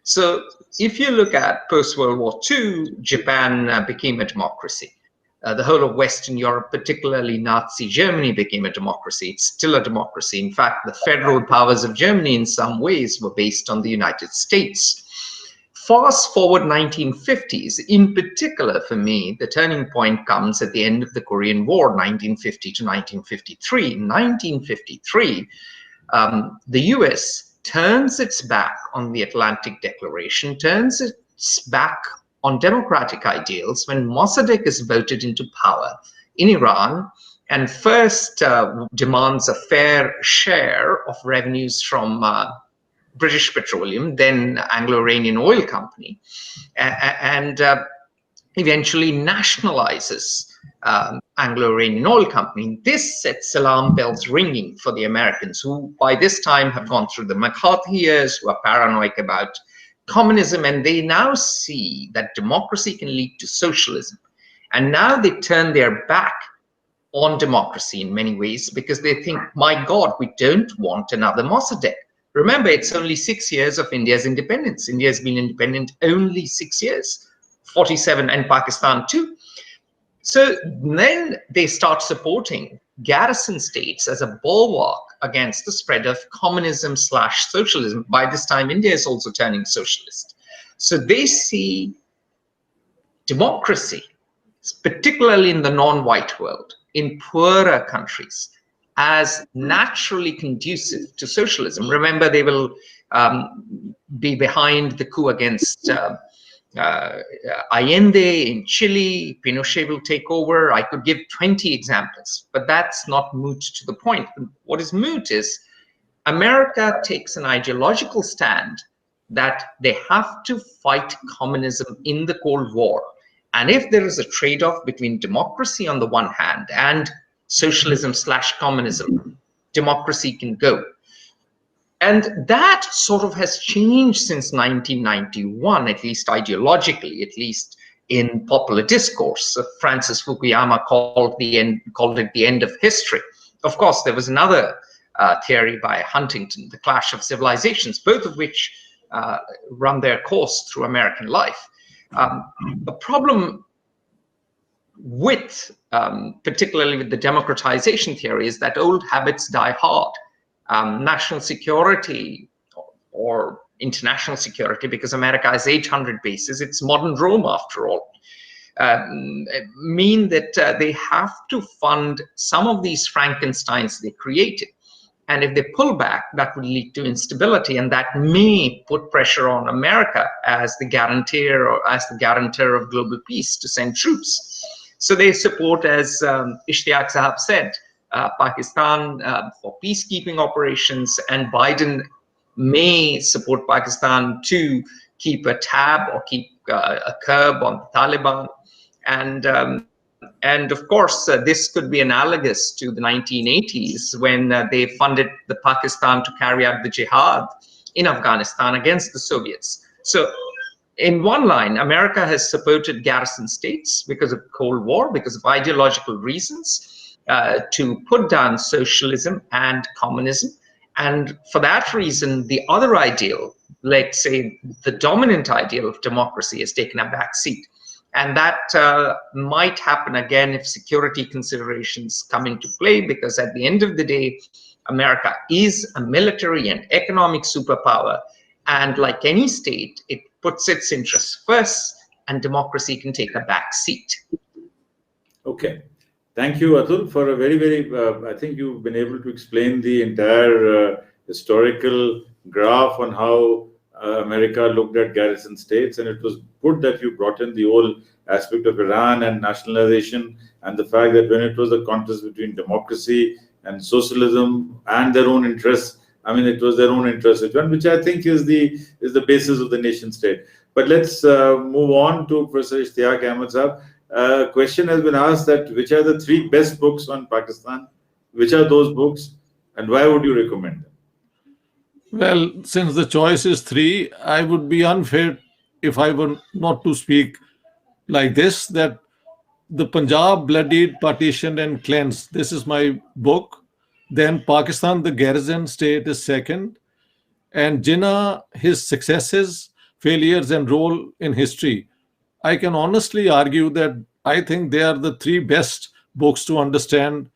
So if you look at post-World War II, Japan became a democracy. The whole of Western Europe, particularly Nazi Germany, became a democracy. It's still a democracy. In fact, the federal powers of Germany in some ways were based on the United States. Fast forward 1950s, in particular for me, the turning point comes at the end of the Korean War, 1950 to 1953. In 1953, the US turns its back on the Atlantic Declaration, turns its back on democratic ideals when Mossadegh is voted into power in Iran and first demands a fair share of revenues from British Petroleum, then Anglo-Iranian Oil Company, and eventually nationalizes Anglo-Iranian Oil Company. This sets alarm bells ringing for the Americans, who by this time have gone through the McCarthy years, who are paranoid about communism, and they now see that democracy can lead to socialism. And now they turn their back on democracy in many ways because they think, my God, we don't want another Mossadegh. Remember, it's only 6 years of India's independence. India has been independent only 6 years, 47, and Pakistan too. So then they start supporting garrison states as a bulwark against the spread of communism/socialism. By this time, India is also turning socialist. So they see democracy, particularly in the non-white world, in poorer countries, as naturally conducive to socialism. Remember, they will be behind the coup against Allende in Chile, Pinochet will take over. I could give 20 examples, but that's not moot to the point. What is moot is America takes an ideological stand that they have to fight communism in the Cold War. And if there is a trade-off between democracy on the one hand and socialism/communism, democracy can go. And that sort of has changed since 1991, at least ideologically, at least in popular discourse. Francis Fukuyama called it the end of history. Of course, there was another theory by Huntington, the clash of civilizations, both of which run their course through American life. The problem with, particularly with the democratization theory, is that old habits die hard. National security or international security, because America has 800 bases, it's modern Rome after all, mean that they have to fund some of these Frankensteins they created. And if they pull back, that would lead to instability, and that may put pressure on America as the guarantor of global peace to send troops. So they support, as Ishtiaq Sahab said, Pakistan for peacekeeping operations, and Biden may support Pakistan to keep a tab or keep a curb on the Taliban. And of course, this could be analogous to the 1980s when they funded the Pakistan to carry out the jihad in Afghanistan against the Soviets. So in one line, America has supported garrison states because of the Cold War, because of ideological reasons, to put down socialism and communism. And for that reason, the other ideal, let's say the dominant ideal of democracy, has taken a back seat. And that might happen again if security considerations come into play, because at the end of the day, America is a military and economic superpower. And like any state, it puts its interests first, and democracy can take a back seat. Okay. Thank you, Atul, for a very, I think you've been able to explain the entire historical graph on how America looked at garrison states, and it was good that you brought in the whole aspect of Iran and nationalization, and the fact that when it was a contest between democracy and socialism and their own interests, I mean, it was their own interest, which I think is the basis of the nation state. But let's move on to Professor Ishtiaq Ahmed Sahab. Question has been asked that which are the 3 best books on Pakistan? Which are those books, and why would you recommend them? Well, since the choice is 3, I would be unfair if I were not to speak like this, that the Punjab bloodied, partitioned and cleansed. This is my book. Then Pakistan, the garrison state, is second. And Jinnah, his successes, failures and role in history. I can honestly argue that I think they are the 3 best books to understand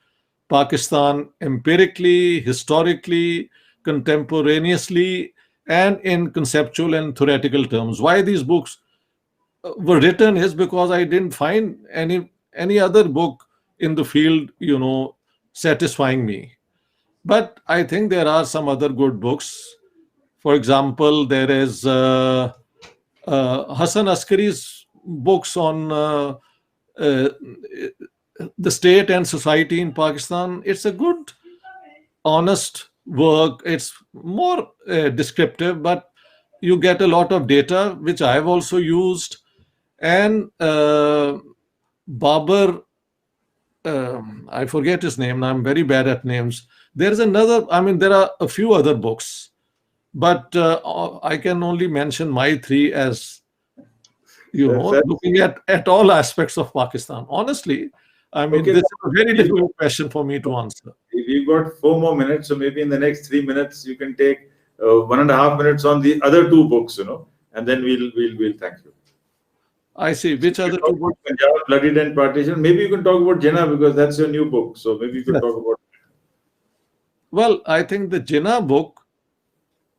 Pakistan empirically, historically, contemporaneously, and in conceptual and theoretical terms. Why these books were written is because I didn't find any other book in the field, satisfying me. But I think there are some other good books. For example, there is Hassan Askari's books on the state and society in Pakistan. It's a good, honest work. It's more descriptive, but you get a lot of data, which I've also used. And Babar, I forget his name. I'm very bad at names. There's another, there are a few other books, but I can only mention my 3 as, looking at all aspects of Pakistan. Honestly, okay, this is a very difficult question for me to answer. We've got 4 more minutes, so maybe in the next 3 minutes, you can take 1.5 minutes on the other 2 books, and then we'll thank you. I see. Which other 2 books? Punjab, Bloodied and Partition. Maybe you can talk about Jinnah, because that's your new book. So maybe you can talk about it. Well, I think the Jinnah book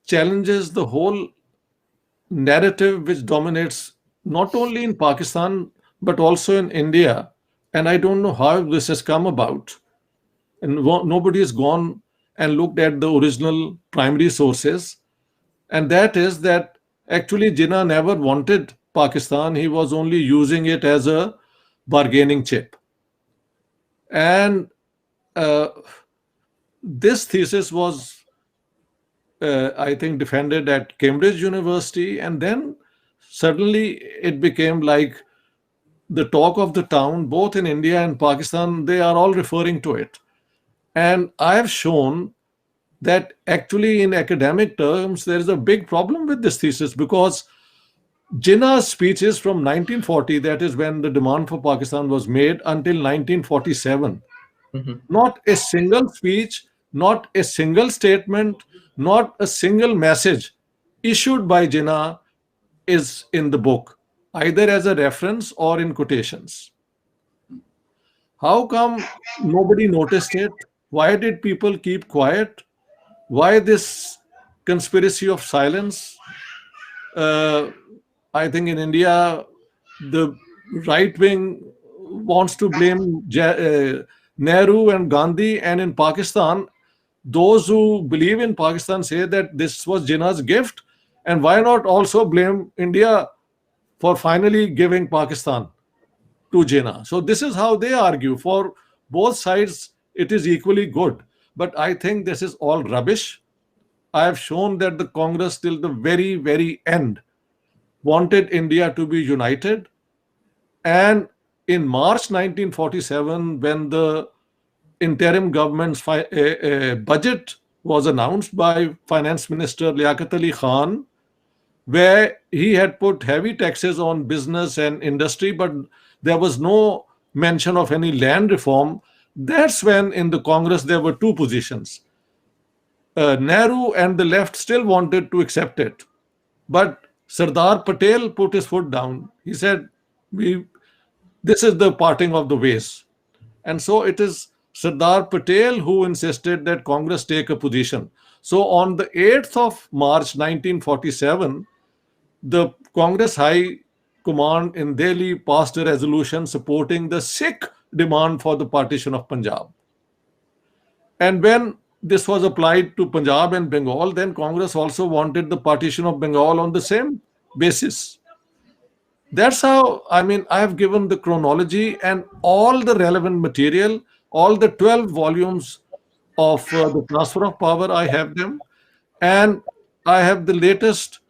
challenges the whole narrative which dominates not only in Pakistan, but also in India. And I don't know how this has come about. And nobody has gone and looked at the original primary sources. And that is that actually Jinnah never wanted Pakistan, he was only using it as a bargaining chip. And this thesis was, I think, defended at Cambridge University, and then suddenly it became like the talk of the town, both in India and Pakistan. They are all referring to it. And I have shown that actually, in academic terms, there is a big problem with this thesis, because Jinnah's speeches from 1940, that is when the demand for Pakistan was made, until 1947, not a single speech, not a single statement, not a single message issued by Jinnah is in the book, either as a reference or in quotations. How come nobody noticed it? Why did people keep quiet? Why this conspiracy of silence? I think in India, the right wing wants to blame Nehru and Gandhi, and in Pakistan, those who believe in Pakistan say that this was Jinnah's gift, and why not also blame India for finally giving Pakistan to Jinnah? So this is how they argue. For both sides, it is equally good. But I think this is all rubbish. I have shown that the Congress till the very, very end wanted India to be united. And in March 1947, when the interim government's budget was announced by Finance Minister Liaquat Ali Khan, where he had put heavy taxes on business and industry, but there was no mention of any land reform. That's when in the Congress there were two positions. Nehru and the left still wanted to accept it, but Sardar Patel put his foot down. He said, this is the parting of the ways. And so it is Sardar Patel who insisted that Congress take a position. So on the 8th of March 1947, the Congress High Command in Delhi passed a resolution supporting the Sikh demand for the partition of Punjab. And when this was applied to Punjab and Bengal, then Congress also wanted the partition of Bengal on the same basis. That's how, I have given the chronology and all the relevant material, all the 12 volumes of the transfer of power, I have them. And I have the latest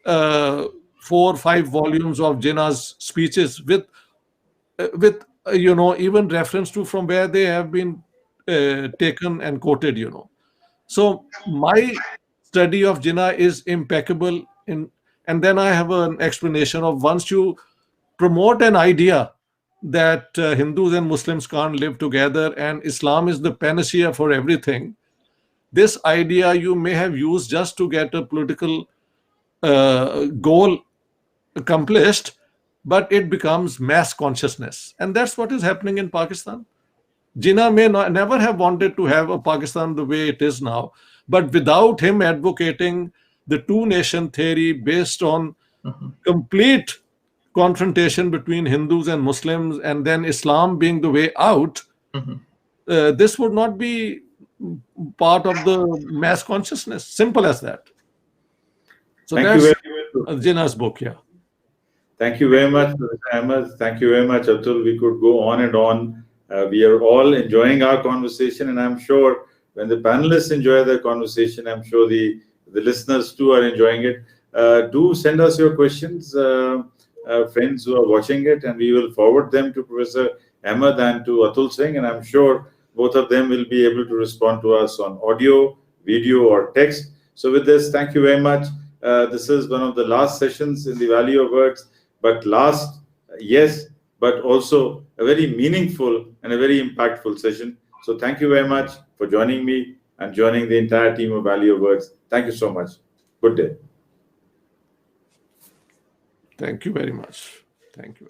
4 or 5 volumes of Jinnah's speeches with even reference to from where they have been taken and quoted. So my study of Jinnah is impeccable. And then I have an explanation of, once you promote an idea that Hindus and Muslims can't live together and Islam is the panacea for everything, this idea you may have used just to get a political goal accomplished, but it becomes mass consciousness. And that's what is happening in Pakistan. Jinnah may never have wanted to have a Pakistan the way it is now, but without him advocating the two-nation theory based on complete confrontation between Hindus and Muslims, and then Islam being the way out, this would not be part of the mass consciousness. Simple as that. So that's Jinnah's book, yeah. Thank you very much, Mr. Ahmed. Thank you very much, Atul. We could go on and on. We are all enjoying our conversation, and I'm sure when the panelists enjoy their conversation, I'm sure the listeners too are enjoying it. Do send us your questions, friends who are watching it, and we will forward them to Professor Ahmed and to Atul Singh, and I'm sure both of them will be able to respond to us on audio, video, or text. So with this, thank you very much. This is one of the last sessions in the Value of Words, but last, yes, but also a very meaningful and a very impactful session. So thank you very much for joining me and joining the entire team of Value of Words. Thank you so much. Good day. Thank you very much. Thank you.